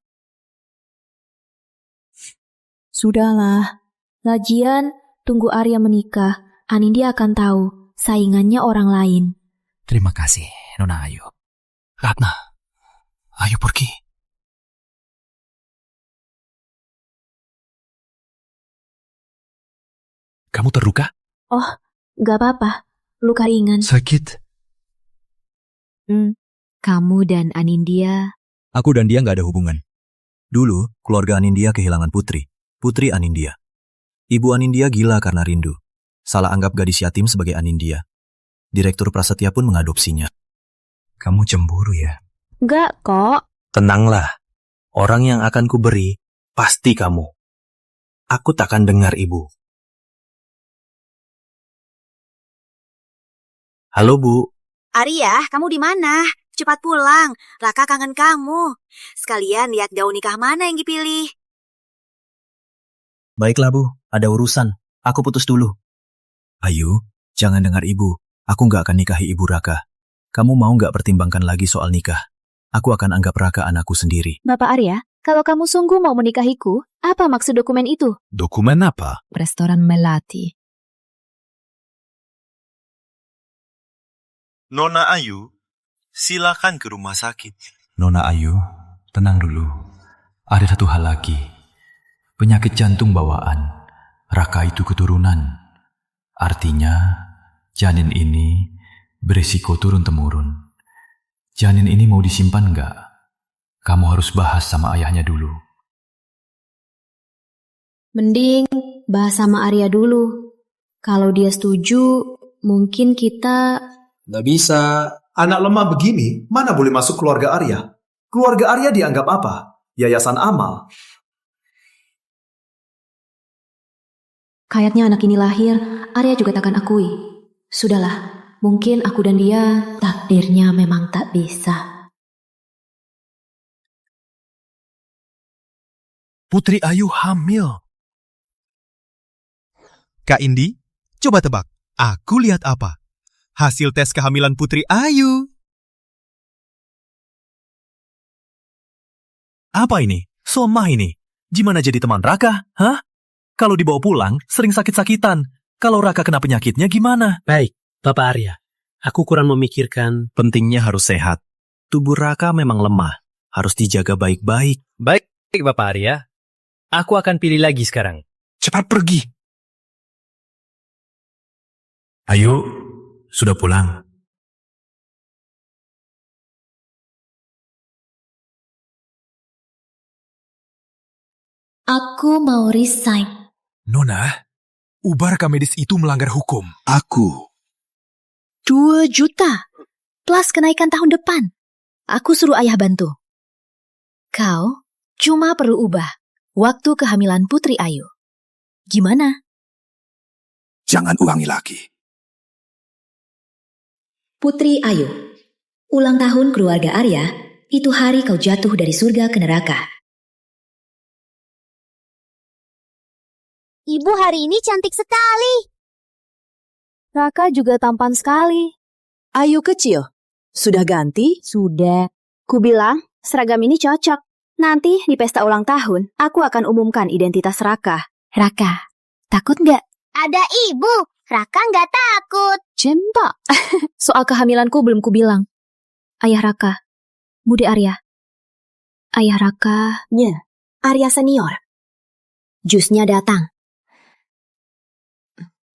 Sudahlah. Lagian, tunggu Arya menikah. Anindya akan tahu saingannya orang lain. Terima kasih, Nona Ayu. Ratna, ayo pergi. Kamu terluka? Oh, gak apa-apa. Luka ringan. Sakit? Kamu dan Anindya... Aku dan dia nggak ada hubungan. Dulu, keluarga Anindya kehilangan putri. Putri Anindya. Ibu Anindya gila karena rindu. Salah anggap gadis yatim sebagai Anindya. Direktur Prasetya pun mengadopsinya. Kamu cemburu ya? Enggak kok. Tenanglah. Orang yang akan kuberi, pasti kamu. Aku takkan dengar ibu. Halo, Bu. Arya, kamu di mana? Cepat pulang. Raka kangen kamu. Sekalian lihat gaun nikah mana yang dipilih. Baiklah, Bu. Ada urusan. Aku putus dulu. Ayu, jangan dengar ibu. Aku nggak akan nikahi Ibu Raka. Kamu mau nggak pertimbangkan lagi soal nikah? Aku akan anggap Raka anakku sendiri. Bapak Arya, kalau kamu sungguh mau menikahiku, apa maksud dokumen itu? Dokumen apa? Restoran Melati. Nona Ayu, silakan ke rumah sakit. Nona Ayu, tenang dulu. Ada satu hal lagi. Penyakit jantung bawaan. Raka itu keturunan. Artinya, janin ini berisiko turun-temurun. Janin ini mau disimpan nggak? Kamu harus bahas sama ayahnya dulu. Mending bahas sama Arya dulu. Kalau dia setuju, mungkin kita... Nggak bisa. Anak lemah begini, mana boleh masuk keluarga Arya? Keluarga Arya dianggap apa? Yayasan amal. Kayaknya anak ini lahir, Arya juga takkan akui. Sudahlah, mungkin aku dan dia takdirnya memang tak bisa. Putri Ayu hamil. Kak Indi, coba tebak. Aku lihat apa? Hasil tes kehamilan Putri Ayu. Apa ini? Somah ini? Gimana jadi teman Raka? Hah? Kalau dibawa pulang, sering sakit-sakitan. Kalau Raka kena penyakitnya gimana? Baik, Bapak Arya. Aku kurang memikirkan... Pentingnya harus sehat. Tubuh Raka memang lemah. Harus dijaga baik-baik. Baik, Bapak Arya. Aku akan pilih lagi sekarang. Cepat pergi. Ayu, sudah pulang. Aku mau resign. Nona, ubah rekam medis itu melanggar hukum. Aku. 2 juta. Plus kenaikan tahun depan. Aku suruh ayah bantu. Kau cuma perlu ubah waktu kehamilan Putri Ayu. Gimana? Jangan ulangi lagi. Putri Ayu, ulang tahun keluarga Arya, itu hari kau jatuh dari surga ke neraka. Ibu hari ini cantik sekali. Raka juga tampan sekali. Ayu kecil, sudah ganti? Sudah. Kubilang, seragam ini cocok. Nanti di pesta ulang tahun, aku akan umumkan identitas Raka. Raka, takut nggak? Ada ibu, Raka nggak takut. Cinta. Soal kehamilanku belum kubilang. Ayah Raka, Bude Arya. Ayah Raka. Nya, Arya senior. Jusnya datang.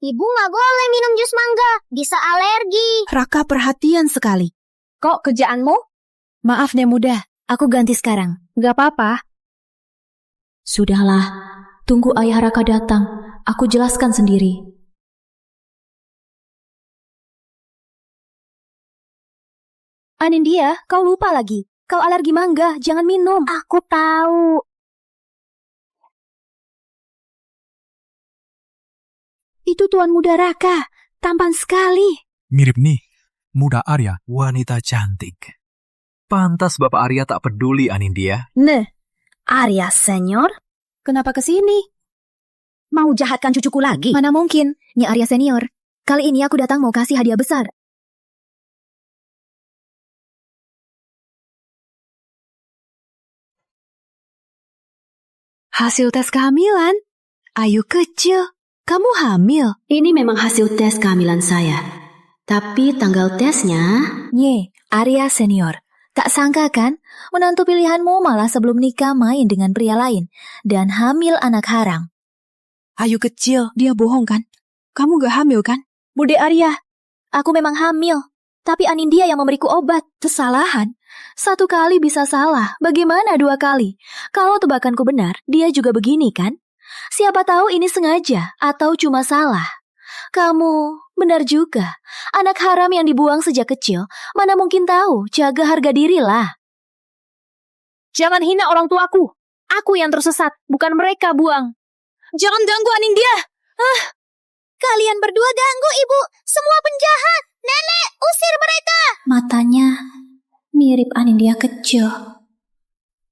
Ibu nggak boleh minum jus mangga, bisa alergi. Raka perhatian sekali. Kok kerjaanmu? Maaf nih muda, aku ganti sekarang. Gak apa-apa. Sudahlah, tunggu ayah Raka datang. Aku jelaskan sendiri. Anindya, kau lupa lagi. Kau alergi mangga, jangan minum. Aku tahu. Itu Tuan Muda Raka, tampan sekali. Mirip nih, Muda Arya, wanita cantik. Pantas Bapak Arya tak peduli Anindya. Nah, Arya senior, kenapa kesini? Mau jahatkan cucuku lagi? Mana mungkin, Nyi Arya senior. Kali ini aku datang mau kasih hadiah besar. Hasil tes kehamilan. Ayu kecil, kamu hamil. Ini memang hasil tes kehamilan saya. Tapi tanggal tesnya... Nye, Arya senior. Tak sangka kan, menantu pilihanmu malah sebelum nikah main dengan pria lain dan hamil anak haram. Ayu kecil, dia bohong kan? Kamu gak hamil kan? Bude Arya, aku memang hamil. Tapi Anindya yang memberiku obat. Kesalahan. 1 kali bisa salah, bagaimana 2 kali? Kalau tebakanku benar, dia juga begini kan? Siapa tahu ini sengaja atau cuma salah. Kamu benar juga. Anak haram yang dibuang sejak kecil, mana mungkin tahu, jaga harga diri lah. Jangan hina orang tuaku. Aku yang tersesat, bukan mereka buang. Jangan ganggu Anindya. Kalian berdua ganggu ibu, semua penjahat. Nenek, usir mereka. Matanya mirip Anindya kecil.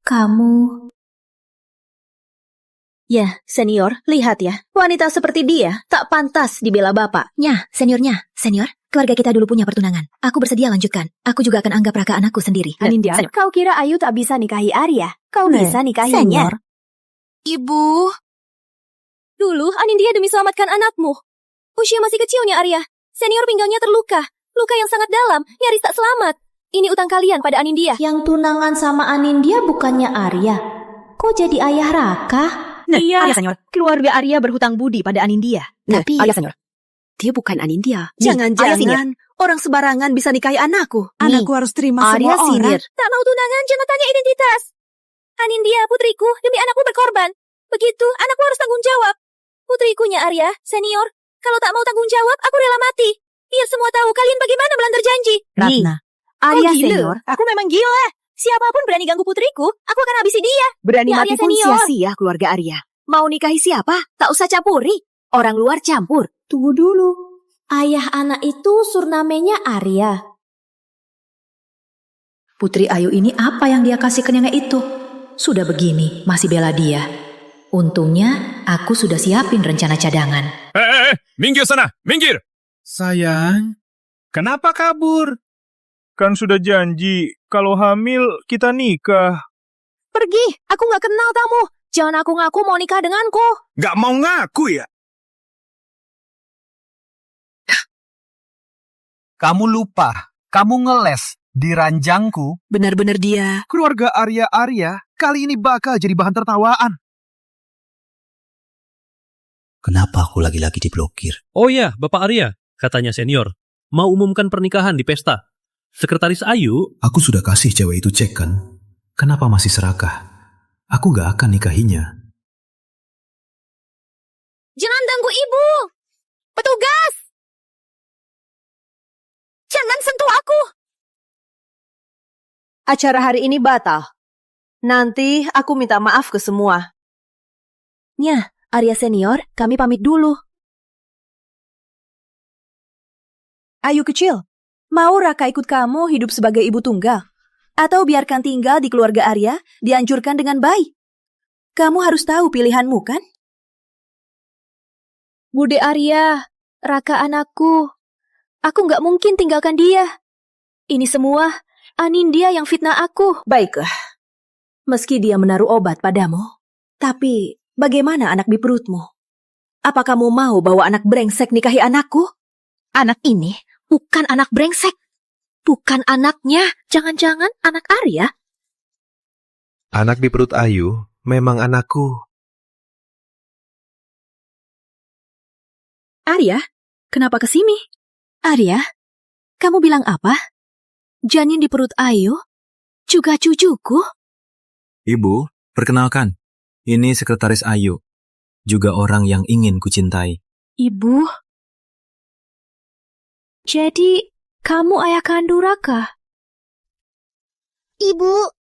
Kamu... Ya, senior, lihat ya. Wanita seperti dia tak pantas dibela bapak. Nya, senior, keluarga kita dulu punya pertunangan. Aku bersedia lanjutkan. Aku juga akan anggap Raka anakku sendiri. Anindya, kau kira Ayu tak bisa nikahi Arya? Kau bisa nikahinya. Senior. Ibu. Dulu Anindya demi selamatkan anakmu. Usia masih kecilnya Arya. Senior pinggangnya terluka. Luka yang sangat dalam, nyaris tak selamat. Ini utang kalian pada Anindya. Yang tunangan sama Anindya bukannya Arya. Kok jadi ayah Raka? Nah, iya, Arya senior. Keluarga Arya berhutang budi pada Anindya. Tapi Arya senior, dia bukan Anindya. Jangan-jangan orang sebarangan bisa nikahi anakku. Anakku harus terima Arya semua senior. orang. Tak mau tunangan, jangan tanya identitas. Anindya, putriku, demi anakku berkorban. Begitu, anakku harus tanggung jawab. Putrikunya Arya, senior. Kalau tak mau tanggung jawab, aku rela mati. Biar semua tahu kalian bagaimana melanggar janji. Ratna, Arya senior. Aku memang gila. Siapapun berani ganggu putriku, aku akan habisi dia. Berani mati pun sia-sia keluarga Arya. Mau nikahi siapa? Tak usah campuri. Orang luar campur. Tunggu dulu. Ayah anak itu surnamenya Arya. Putri Ayu ini apa yang dia kasih ke nenek itu? Sudah begini, masih bela dia. Untungnya aku sudah siapin rencana cadangan. Minggir sana, minggir! Sayang, kenapa kabur? Kan sudah janji, kalau hamil kita nikah. Pergi, aku gak kenal kamu. Jangan aku ngaku mau nikah denganku. Gak mau ngaku ya? Kamu lupa, kamu ngeles. Di ranjangku, Benar-benar dia. Keluarga Arya kali ini bakal jadi bahan tertawaan. Kenapa aku lagi-lagi diblokir? Oh ya, Bapak Arya, katanya senior, mau umumkan pernikahan di pesta. Sekretaris Ayu... Aku sudah kasih cewek itu cek kan? Kenapa masih serakah? Aku gak akan nikahinya. Jangan ganggu ibu! Petugas! Jangan sentuh aku! Acara hari ini batal. Nanti aku minta maaf ke semua. Nyah, Arya senior, kami pamit dulu. Ayu kecil, mau Raka ikut kamu hidup sebagai ibu tunggal? Atau biarkan tinggal di keluarga Arya, dianjurkan dengan baik? Kamu harus tahu pilihanmu, kan? Bude Arya, Raka anakku. Aku nggak mungkin tinggalkan dia. Ini semua Anindya yang fitnah aku. Baiklah. Meski dia menaruh obat padamu, tapi bagaimana anak di perutmu? Apa kamu mau bawa anak brengsek nikahi anakku? Anak ini bukan anak brengsek. Bukan anaknya. Jangan-jangan anak Arya. Anak di perut Ayu memang anakku. Arya, kenapa kesini? Arya, kamu bilang apa? Janin di perut Ayu? Juga cucuku? Ibu, perkenalkan. Ini sekretaris Ayu. Juga orang yang ingin kucintai. Ibu? Jadi, kamu ayah kandung Raka? Ibu.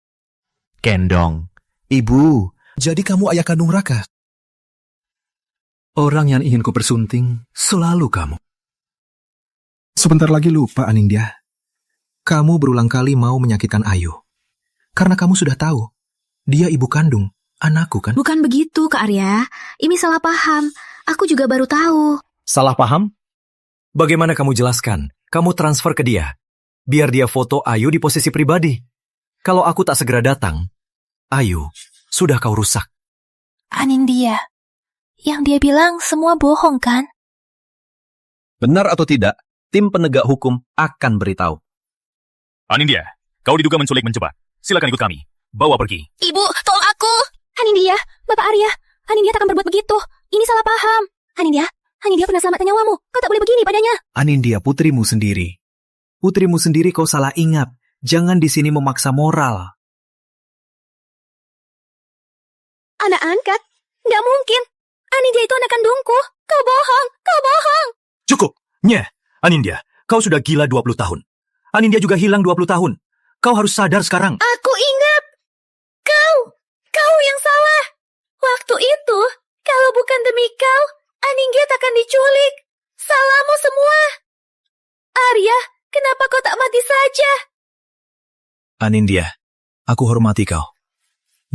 Kendong. Ibu. Jadi kamu ayah kandung Raka? Orang yang ingin kupersunting selalu kamu. Sebentar lagi lupa, Anindya. Kamu berulang kali mau menyakitkan Ayu. Karena kamu sudah tahu, dia ibu kandung, anakku kan? Bukan begitu, Kak Arya. Ini salah paham. Aku juga baru tahu. Salah paham? Bagaimana kamu jelaskan? Kamu transfer ke dia. Biar dia foto Ayu di posisi pribadi. Kalau aku tak segera datang, Ayu, sudah kau rusak. Anindya, yang dia bilang semua bohong kan? Benar atau tidak, tim penegak hukum akan beritahu. Anindya, kau diduga menculik mencoba. Silakan ikut kami. Bawa pergi. Ibu, tolong aku! Anindya, Bapak Arya, Anindya tak akan berbuat begitu. Ini salah paham. Anindya pernah selamatkan nyawamu. Kau tak boleh begini padanya. Anindya, putrimu sendiri. Putrimu sendiri kau salah ingat. Jangan di sini memaksa moral. Anak angkat? Nggak mungkin. Anindya itu anak kandungku. Kau bohong. Cukup. Nyeh, Anindya, kau sudah gila 20 tahun. Anindya juga hilang 20 tahun. Kau harus sadar sekarang. Aku ingat. Kau yang salah. Waktu itu, kalau bukan demi kau, Anindya takkan diculik. Salahmu semua. Arya, kenapa kau tak mati saja? Anindya, aku hormati kau.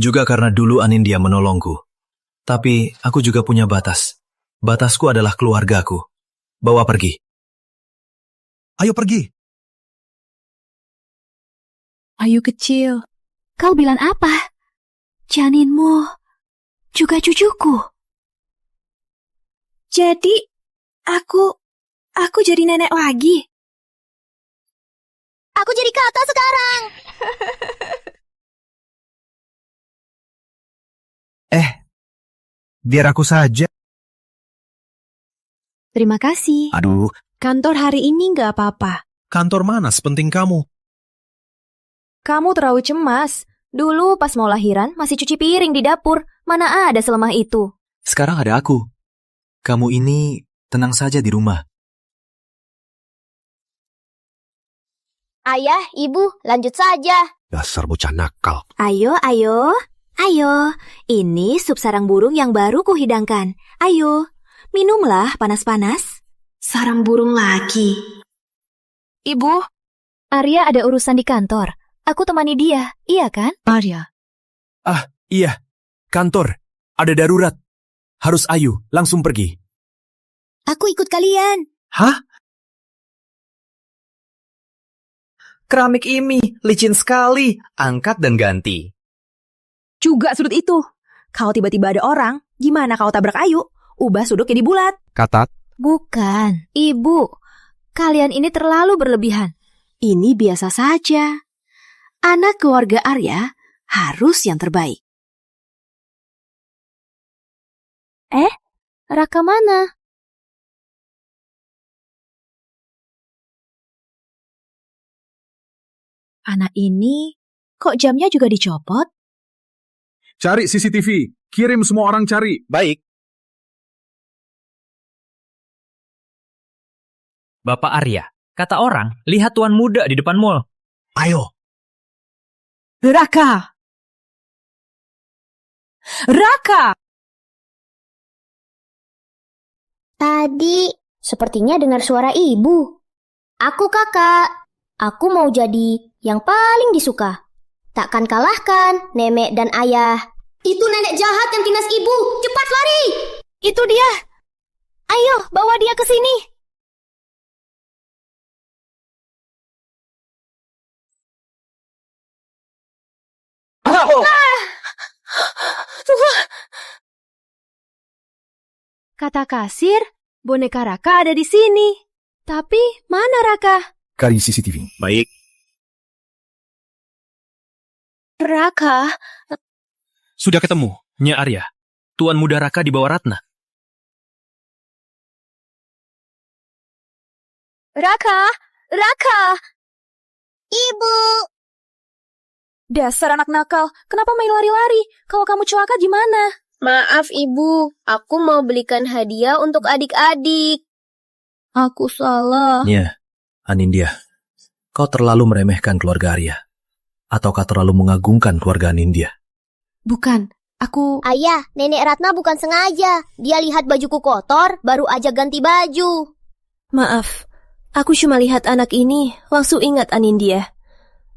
Juga karena dulu Anindya menolongku. Tapi aku juga punya batas. Batasku adalah keluargaku. Bawa pergi. Ayo pergi. Ayu kecil, kau bilang apa? Janinmu juga cucuku. Jadi, aku jadi nenek lagi. Aku jadi kakak sekarang. Biar aku saja. Terima kasih. Aduh, Kantor hari ini nggak apa-apa. kantor mana sepenting kamu? Kamu terlalu cemas. Dulu pas mau lahiran masih cuci piring di dapur. Mana ada selemah itu. Sekarang ada aku. Kamu ini tenang saja di rumah. Ayah, ibu, lanjut saja. Dasar bocah nakal. Ayo. Ini sup sarang burung yang baru kuhidangkan. Ayo, minumlah panas-panas. Sarang burung lagi. Ibu, Arya ada urusan di kantor. Aku temani dia, iya kan? Arya. Ah, iya. Kantor. Ada darurat. Harus Ayu, langsung pergi. Aku ikut kalian. Hah? Keramik ini licin sekali. Angkat dan ganti. Juga sudut itu. Kalau tiba-tiba ada orang, gimana kau tabrak Ayu? Ubah sudut jadi bulat. Katat. Bukan, Ibu. Kalian ini terlalu berlebihan. Ini biasa saja. Anak keluarga Arya harus yang terbaik. Raka mana? Anak ini kok jamnya juga dicopot? Cari CCTV. Kirim semua orang cari. Baik. Bapak Arya, kata orang, lihat tuan muda di depan mall. Ayo. Raka! Raka! Tadi, sepertinya dengar suara ibu. Aku kakak. Aku mau jadi yang paling disuka. Takkan kalahkan nenek dan ayah. Itu nenek jahat yang tindas ibu. Cepat lari! Itu dia! Ayo, bawa dia ke sini! Kata kasir, boneka Raka ada di sini. Tapi mana Raka? Cari CCTV. Baik. Raka? Sudah ketemu, Nya Arya. Tuan muda Raka di bawah Ratna. Raka! Raka! Ibu! Dasar anak nakal, kenapa main lari-lari? Kalau kamu celaka gimana? Maaf ibu, aku mau belikan hadiah untuk adik-adik. Aku salah. Nya, Anindya, kau terlalu meremehkan keluarga Arya. Ataukah terlalu mengagungkan keluarga Anindya? Bukan, aku... Ayah, nenek Ratna bukan sengaja. Dia lihat bajuku kotor, baru aja ganti baju. Maaf, aku cuma lihat anak ini, langsung ingat Anindya.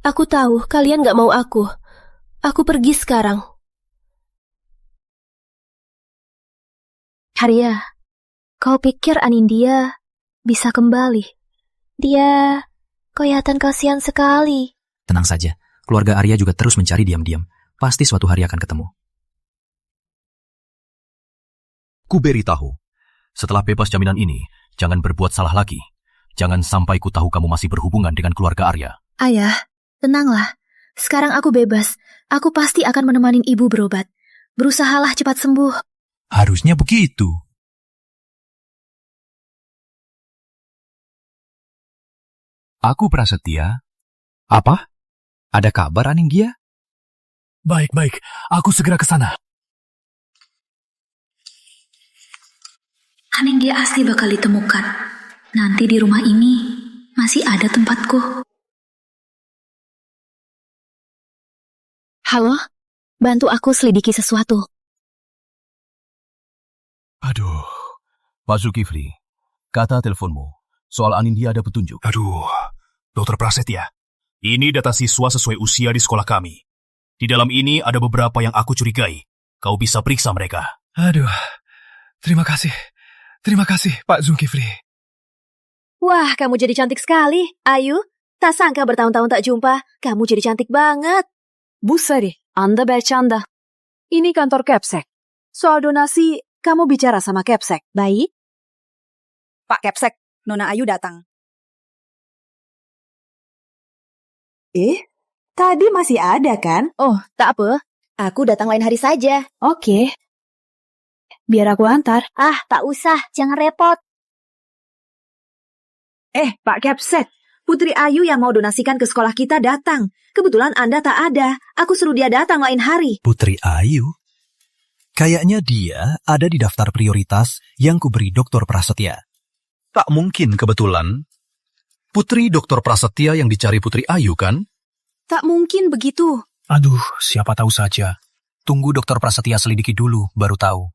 Aku tahu kalian gak mau aku. Aku pergi sekarang. Arya, kau pikir Anindya bisa kembali? Dia kelihatan kasihan sekali. Tenang saja, keluarga Arya juga terus mencari diam-diam. Pasti suatu hari akan ketemu. Ku beritahu, setelah bebas jaminan ini, jangan berbuat salah lagi. Jangan sampai ku tahu kamu masih berhubungan dengan keluarga Arya. Ayah, tenanglah. Sekarang aku bebas. Aku pasti akan menemani ibu berobat. Berusahalah cepat sembuh. Harusnya begitu. Aku Prasetya. Apa? Ada kabar Anindya? Baik. Aku segera ke sana. Anindya asli bakal ditemukan. Nanti di rumah ini masih ada tempatku. Halo? Bantu aku selidiki sesuatu. Aduh, Pak Zulkifli, kata teleponmu. Soal Anindya ada petunjuk. Aduh, Dokter Prasetya. Ini data siswa sesuai usia di sekolah kami. Di dalam ini ada beberapa yang aku curigai. Kau bisa periksa mereka. Aduh, terima kasih. Terima kasih, Pak Zulkifli. Wah, kamu jadi cantik sekali. Ayu, tak sangka bertahun-tahun tak jumpa. Kamu jadi cantik banget. Bu Sari, Anda bercanda. Ini kantor Kepsek. Soal donasi, kamu bicara sama Kepsek. Baik? Pak Kepsek, Nona Ayu datang. Tadi masih ada kan? Oh, tak apa. Aku datang lain hari saja. Oke. Biar aku antar. Ah, tak usah. Jangan repot. Pak Kepsek. Putri Ayu yang mau donasikan ke sekolah kita datang. Kebetulan Anda tak ada. Aku suruh dia datang lain hari. Putri Ayu? Kayaknya dia ada di daftar prioritas yang kuberi Dr. Prasetya. Tak mungkin kebetulan. Putri Dr. Prasetya yang dicari Putri Ayu, kan? Tak mungkin begitu. Aduh, siapa tahu saja. Tunggu Dr. Prasetya selidiki dulu, baru tahu.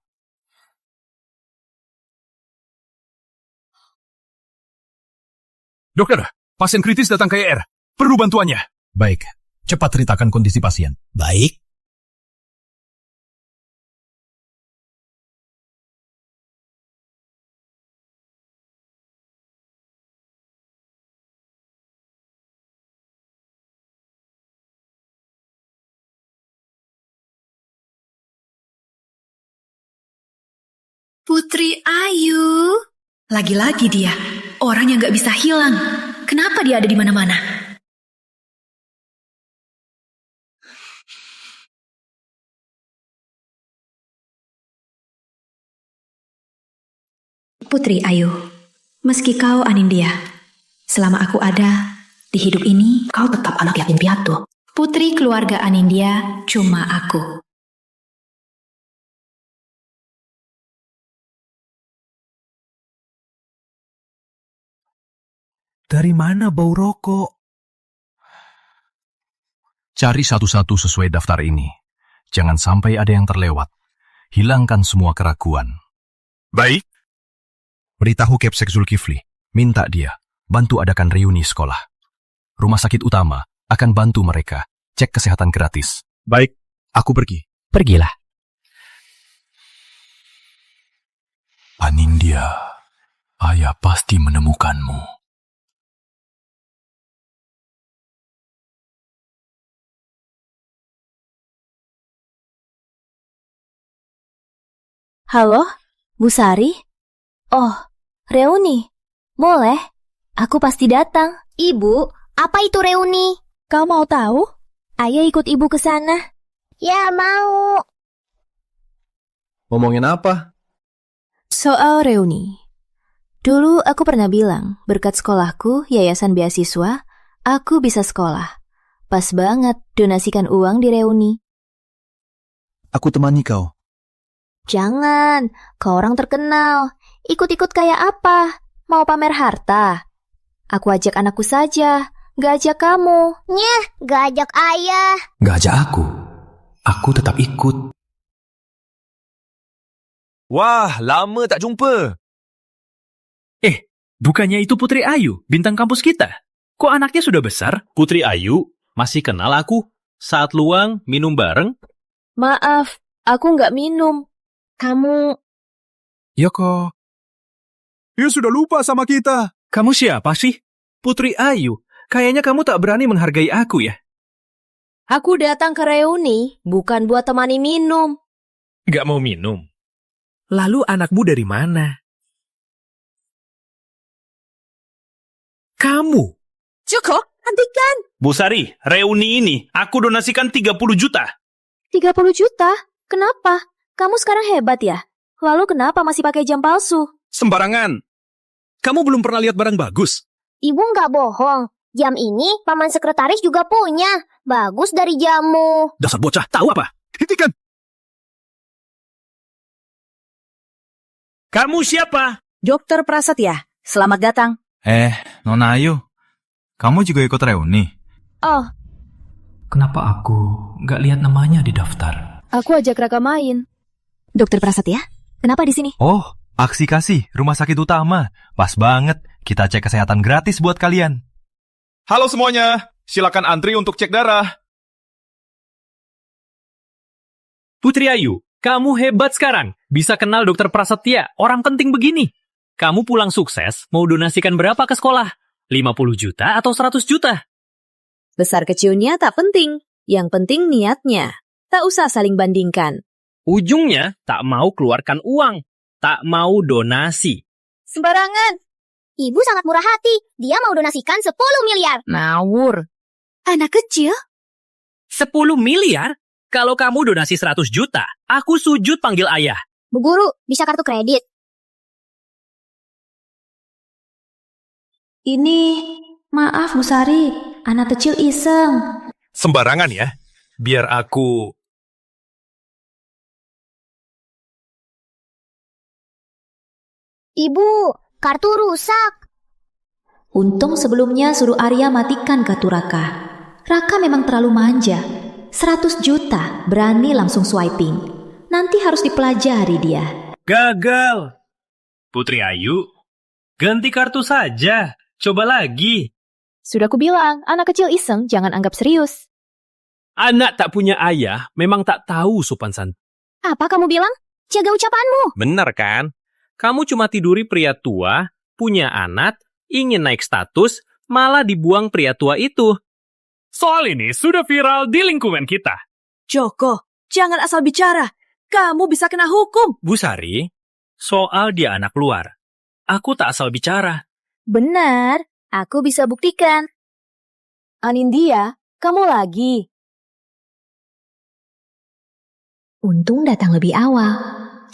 Dokter, pasien kritis datang ke ER. Perlu bantuannya. Baik, cepat ceritakan kondisi pasien. Baik. Putri Ayu. Lagi-lagi dia. Orang yang gak bisa hilang. Kenapa dia ada di mana-mana? Putri Ayu, meski kau Anindya, selama aku ada di hidup ini, kau tetap anak yatim piatu. Putri keluarga Anindya cuma aku. Dari mana bau rokok? Cari satu-satu sesuai daftar ini. Jangan sampai ada yang terlewat. Hilangkan semua keraguan. Baik. Beritahu Kepsek Zulkifli. Minta dia bantu adakan reuni sekolah. Rumah sakit utama akan bantu mereka cek kesehatan gratis. Baik, aku pergi. Pergilah. Anindya, ayah pasti menemukanmu. Halo, Bu Sari? Oh, reuni. Boleh? Aku pasti datang. Ibu, apa itu reuni? Kau mau tahu? Ayah ikut ibu ke sana. Ya, mau. Ngomongin apa? Soal reuni. Dulu aku pernah bilang, berkat sekolahku, yayasan beasiswa, aku bisa sekolah. Pas banget donasikan uang di reuni. Aku temani kau. Jangan, kau orang terkenal. Ikut-ikut kayak apa? Mau pamer harta? Aku ajak anakku saja, gak ajak kamu. Nyeh, gak ajak ayah. Gak ajak aku. Aku tetap ikut. Wah, lama tak jumpa. Bukannya itu Putri Ayu, bintang kampus kita? Kok anaknya sudah besar? Putri Ayu, masih kenal aku? Saat luang, minum bareng? Maaf, aku nggak minum. Kamu... Yoko. Ya sudah lupa sama kita. Kamu siapa sih? Putri Ayu, kayaknya kamu tak berani menghargai aku ya? Aku datang ke reuni, bukan buat temani minum. Gak mau minum? Lalu anakmu dari mana? Kamu? Cukup, hentikan. Bu Sari, reuni ini aku donasikan 30 juta. 30 juta? Kenapa? Kamu sekarang hebat ya? Lalu kenapa masih pakai jam palsu? Sembarangan. Kamu belum pernah lihat barang bagus? Ibu nggak bohong. Jam ini paman sekretaris juga punya. Bagus dari jamu. Dasar bocah, tahu apa? Hentikan. Kamu siapa? Dokter Prasetya, selamat datang. Nona Ayu, kamu juga ikut reuni? Oh, Kenapa aku gak lihat namanya di daftar? Aku ajak Raka main. Dokter Prasetya, kenapa di sini? Oh, aksi kasih rumah sakit utama. Pas banget, kita cek kesehatan gratis buat kalian. Halo semuanya, silakan antri untuk cek darah. Putri Ayu, kamu hebat sekarang. Bisa kenal Dokter Prasetya, orang penting begini. Kamu pulang sukses, mau donasikan berapa ke sekolah? 50 juta atau 100 juta? Besar kecilnya tak penting. Yang penting niatnya. Tak usah saling bandingkan. Ujungnya tak mau keluarkan uang, tak mau donasi. Sembarangan. Ibu sangat murah hati. Dia mau donasikan 10 miliar. Ngawur. Anak kecil? 10 miliar? Kalau kamu donasi 100 juta, aku sujud panggil ayah. Bu Guru, bisa kartu kredit. Ini, maaf Bu Sari, anak kecil iseng. Sembarangan ya, biar aku... Ibu, kartu rusak. Untung sebelumnya suruh Arya matikan kartu Raka. Raka memang terlalu manja. 100 juta berani langsung swiping. Nanti harus dipelajari dia. Gagal. Putri Ayu, ganti kartu saja. Coba lagi. Sudah kubilang, anak kecil iseng, jangan anggap serius. Anak tak punya ayah memang tak tahu sopan santun. Apa kamu bilang? Jaga ucapanmu. Benar kan? Kamu cuma tiduri pria tua, punya anak, ingin naik status, malah dibuang pria tua itu. Soal ini sudah viral di lingkungan kita. Joko, jangan asal bicara. Kamu bisa kena hukum. Bu Sari, soal dia anak luar. Aku tak asal bicara. Benar, aku bisa buktikan. Anindya, kamu lagi. Untung datang lebih awal.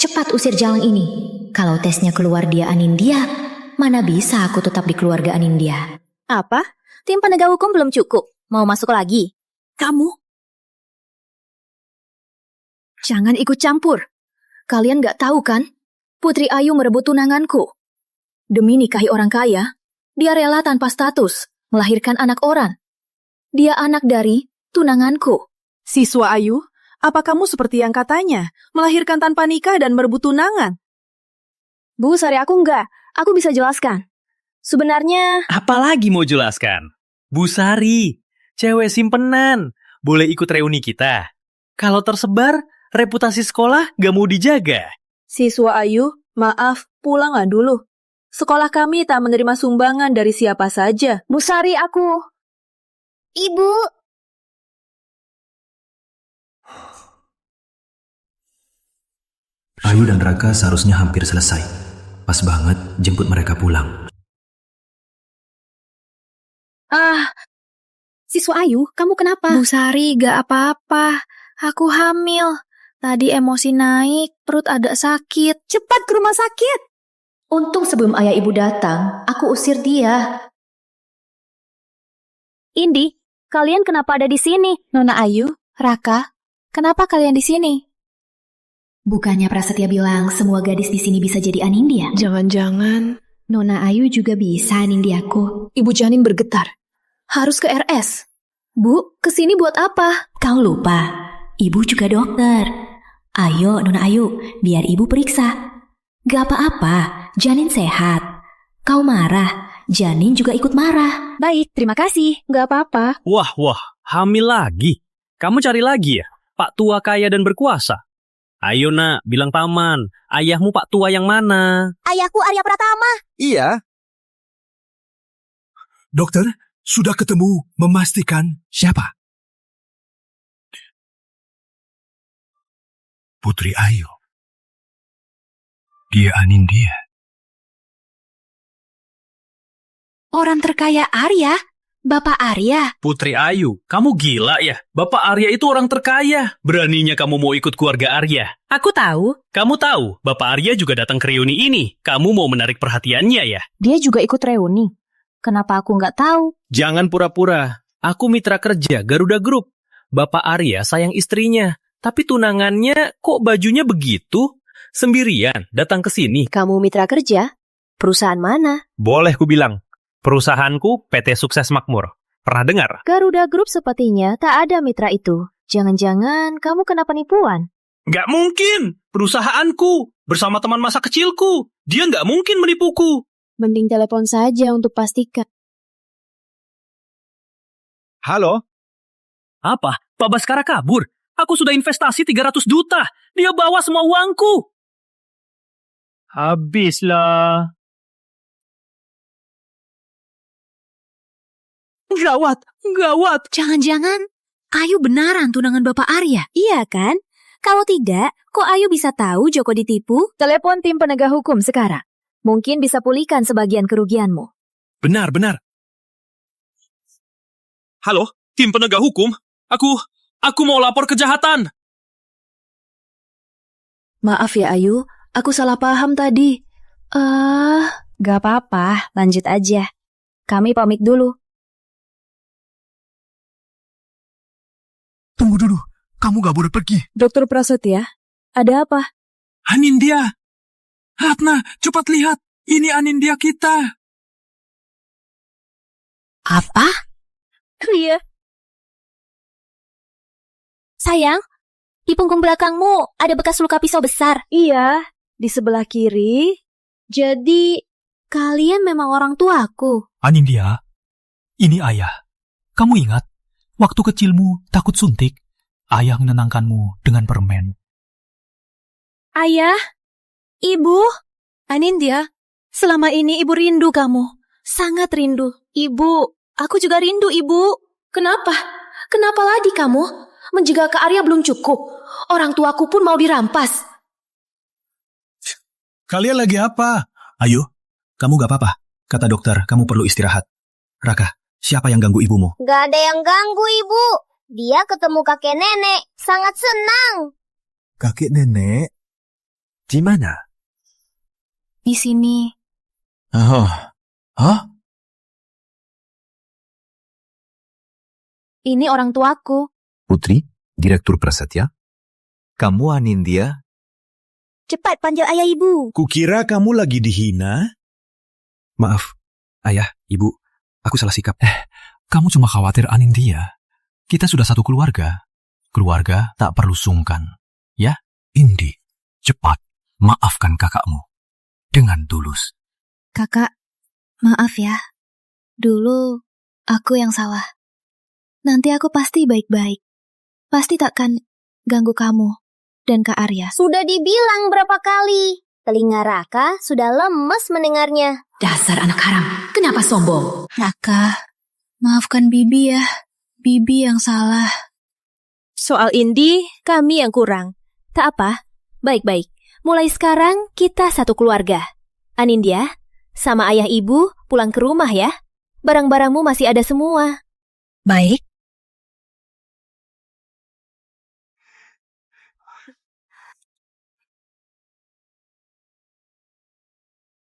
Cepat usir jalang ini. Kalau tesnya keluar dia Anindya, mana bisa aku tetap di keluarga Anindya. Apa? Tim penegak hukum belum cukup. Mau masuk lagi? Kamu? Jangan ikut campur. Kalian gak tahu kan? Putri Ayu merebut tunanganku. Demi nikahi orang kaya, dia rela tanpa status melahirkan anak orang. Dia anak dari tunanganku. Siswa Ayu, apa kamu seperti yang katanya, melahirkan tanpa nikah dan merebut tunangan? Bu, sorry aku enggak. Aku bisa jelaskan. Sebenarnya... Apalagi mau jelaskan? Bu Sari, cewek simpenan, boleh ikut reuni kita. Kalau tersebar, reputasi sekolah gak mau dijaga. Siswa Ayu, maaf, pulanglah dulu. Sekolah kami tak menerima sumbangan dari siapa saja. Bu Sari, aku... Ibu! Ayu dan Raka seharusnya hampir selesai. Pas banget jemput mereka pulang. Siswa Ayu, kamu kenapa? Bu Sari, gak apa-apa. Aku hamil. Tadi emosi naik, perut agak sakit. Cepat ke rumah sakit. Untung sebelum ayah ibu datang, aku usir dia. Indi, kalian kenapa ada di sini? Nona Ayu, Raka, kenapa kalian di sini? Bukannya Prasetya bilang semua gadis di sini bisa jadi Anindya? Jangan-jangan Nona Ayu juga bisa Anindyaku. Ibu Janin bergetar. Harus ke RS. Bu, kesini buat apa? Kau lupa, ibu juga dokter. Ayo Nona Ayu, biar ibu periksa. Gak apa-apa, janin sehat. Kau marah, janin juga ikut marah. Baik, terima kasih. Gak apa-apa. Wah, hamil lagi. Kamu cari lagi ya? Pak tua kaya dan berkuasa. Ayo nak, bilang paman, ayahmu Pak tua yang mana? Ayahku Arya Pratama. Iya. Dokter, sudah ketemu memastikan siapa? Putri Ayu. Dia Anindya. Orang terkaya Arya? Bapak Arya? Putri Ayu, kamu gila ya? Bapak Arya itu orang terkaya. Beraninya kamu mau ikut keluarga Arya. Aku tahu. Kamu tahu, Bapak Arya juga datang ke reuni ini. Kamu mau menarik perhatiannya ya? Dia juga ikut reuni. Kenapa aku nggak tahu? Jangan pura-pura. Aku mitra kerja Garuda Group. Bapak Arya sayang istrinya. Tapi tunangannya kok bajunya begitu? Sendirian datang ke sini. Kamu mitra kerja? Perusahaan mana? Boleh ku bilang. Perusahaanku PT Sukses Makmur. Pernah dengar? Garuda Group sepertinya tak ada mitra itu. Jangan-jangan kamu kena penipuan. Nggak mungkin. Perusahaanku. Bersama teman masa kecilku. Dia nggak mungkin menipuku. Mending telepon saja untuk pastikan. Halo? Apa? Pak Baskara kabur? Aku sudah investasi 300 juta. Dia bawa semua uangku. Habislah. Gawat. Jangan-jangan Ayu benaran tunangan Bapak Arya. Iya kan? Kalau tidak, kok Ayu bisa tahu Joko ditipu? Telepon tim penegak hukum sekarang. Mungkin bisa pulihkan sebagian kerugianmu. Benar. Halo, tim penegak hukum. Aku mau lapor kejahatan. Maaf ya Ayu, aku salah paham tadi. Gak apa-apa, lanjut aja. Kami pamit dulu. Tunggu dulu, kamu gak boleh pergi. Dokter Prasetya, ada apa? Anindya! Ratna, cepat lihat. Ini Anindya kita. Apa? Iya. Sayang, di punggung belakangmu ada bekas luka pisau besar. Iya, di sebelah kiri. Jadi, kalian memang orang tuaku. Anindya, ini ayah. Kamu ingat, waktu kecilmu takut suntik, ayah menenangkanmu dengan permen. Ayah, ibu, Anindya, selama ini ibu rindu kamu. Sangat rindu. Ibu, aku juga rindu ibu. Kenapa? Kenapa lagi kamu? Menjaga ke Arya belum cukup. Orang tuaku pun mau dirampas. Kalian lagi apa? Ayu, kamu gak apa-apa. Kata dokter, kamu perlu istirahat. Raka, siapa yang ganggu ibumu? Gak ada yang ganggu ibu. Dia ketemu kakek nenek. Sangat senang. Kakek nenek? Di mana? di sini. Hah? Ini orang tuaku. Putri, Direktur Prasetya. Kamu Anindya? Cepat panggil ayah ibu. Kukira kamu lagi dihina. Maaf, ayah, ibu, aku salah sikap. Kamu cuma khawatir Anindya. Kita sudah satu keluarga. Keluarga tak perlu sungkan. Ya, Indi, cepat maafkan kakakmu. Dengan tulus. Kakak, maaf ya. Dulu aku yang salah. Nanti aku pasti baik-baik. Pasti takkan ganggu kamu dan Kak Arya. Sudah dibilang berapa kali. Telinga Raka sudah lemes mendengarnya. Dasar anak haram, kenapa sombong? Raka, maafkan Bibi ya. Bibi yang salah. Soal Indi, kami yang kurang. Tak apa, baik-baik. Mulai sekarang kita satu keluarga. Anindya, sama ayah ibu pulang ke rumah ya. Barang-barangmu masih ada semua. Baik.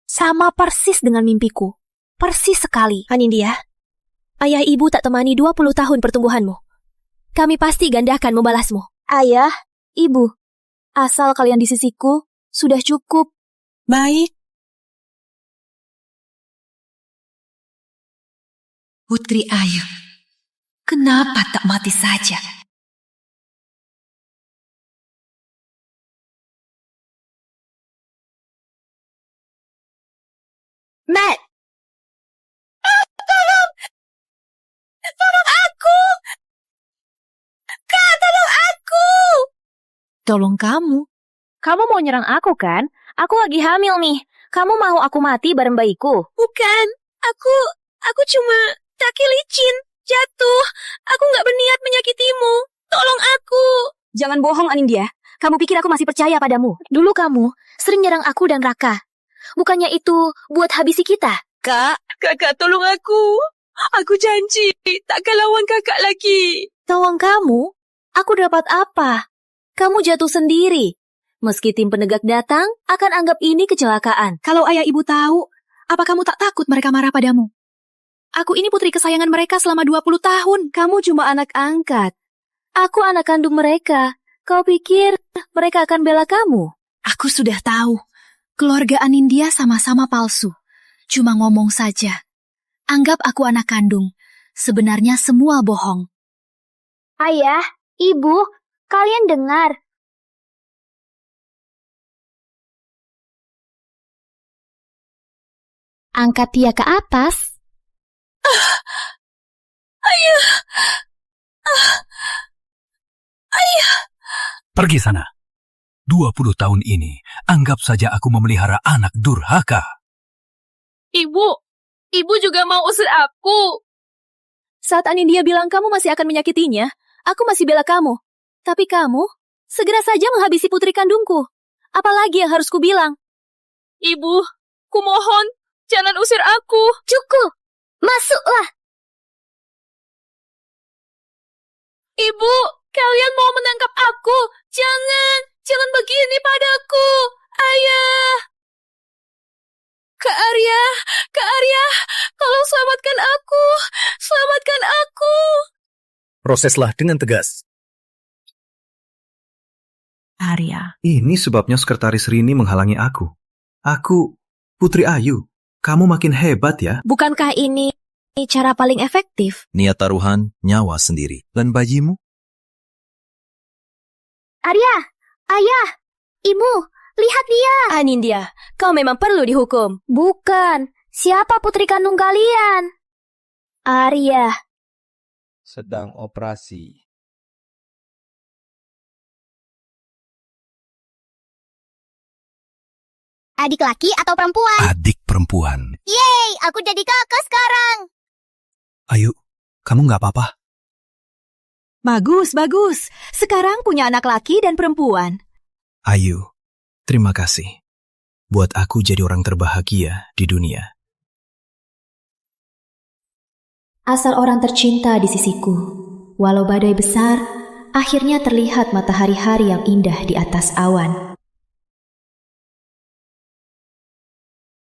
Sama persis dengan mimpiku. Persis sekali. Anindya, ayah ibu tak temani 20 tahun pertumbuhanmu. Kami pasti gandakan membalasmu. Ayah, ibu, asal kalian di sisiku, sudah cukup. Baik. Putri Ayu, kenapa tak mati saja? Matt! Tolong! Tolong aku! Kak, tolong aku! Tolong kamu. Kamu mau nyerang aku kan? Aku lagi hamil nih. Kamu mau aku mati bareng bayiku? Bukan. Aku cuma kaki licin. Jatuh. Aku gak berniat menyakitimu. Tolong aku. Jangan bohong, Anindya. Kamu pikir aku masih percaya padamu? Dulu kamu sering nyerang aku dan Raka. Bukannya itu buat habisi kita? Kakak tolong aku. Aku janji takkan lawan kakak lagi. Tolong kamu? Aku dapat apa? Kamu jatuh sendiri. Meski tim penegak datang, akan anggap ini kecelakaan. Kalau ayah ibu tahu, apa kamu tak takut mereka marah padamu? Aku ini putri kesayangan mereka selama 20 tahun. Kamu cuma anak angkat. Aku anak kandung mereka. Kau pikir mereka akan bela kamu? Aku sudah tahu. Keluarga Anindya sama-sama palsu. Cuma ngomong saja. Anggap aku anak kandung. Sebenarnya semua bohong. Ayah, ibu, kalian dengar. Angkat dia ke atas. Ayah. Ayah. Pergi sana. 20 tahun ini, anggap saja aku memelihara anak durhaka. Ibu juga mau usir aku. Saat Anindya bilang kamu masih akan menyakitinya, aku masih bela kamu. Tapi kamu segera saja menghabisi putri kandungku. Apalagi yang harus kubilang? Ibu, kumohon, jangan usir aku. Cukup, masuklah. Ibu, kalian mau menangkap aku. Jangan begini padaku. Ayah. Kak Arya, tolong selamatkan aku. Selamatkan aku. Proseslah dengan tegas. Arya. Ini sebabnya Sekretaris Rini menghalangi aku. Aku, Putri Ayu. Kamu makin hebat ya. Bukankah ini cara paling efektif? Niat taruhan, nyawa sendiri. Dan bayimu? Arya, ayah, ibu, lihat dia. Anindya, kau memang perlu dihukum. Bukan, siapa putri kandung kalian? Arya. Sedang operasi. Adik laki atau perempuan? Adik perempuan. Yeay, aku jadi kakak sekarang. Ayu, kamu nggak apa-apa? Bagus. Sekarang punya anak laki dan perempuan. Ayu, terima kasih. Buat aku jadi orang terbahagia di dunia. Asal orang tercinta di sisiku. Walau badai besar, akhirnya terlihat matahari hari yang indah di atas awan.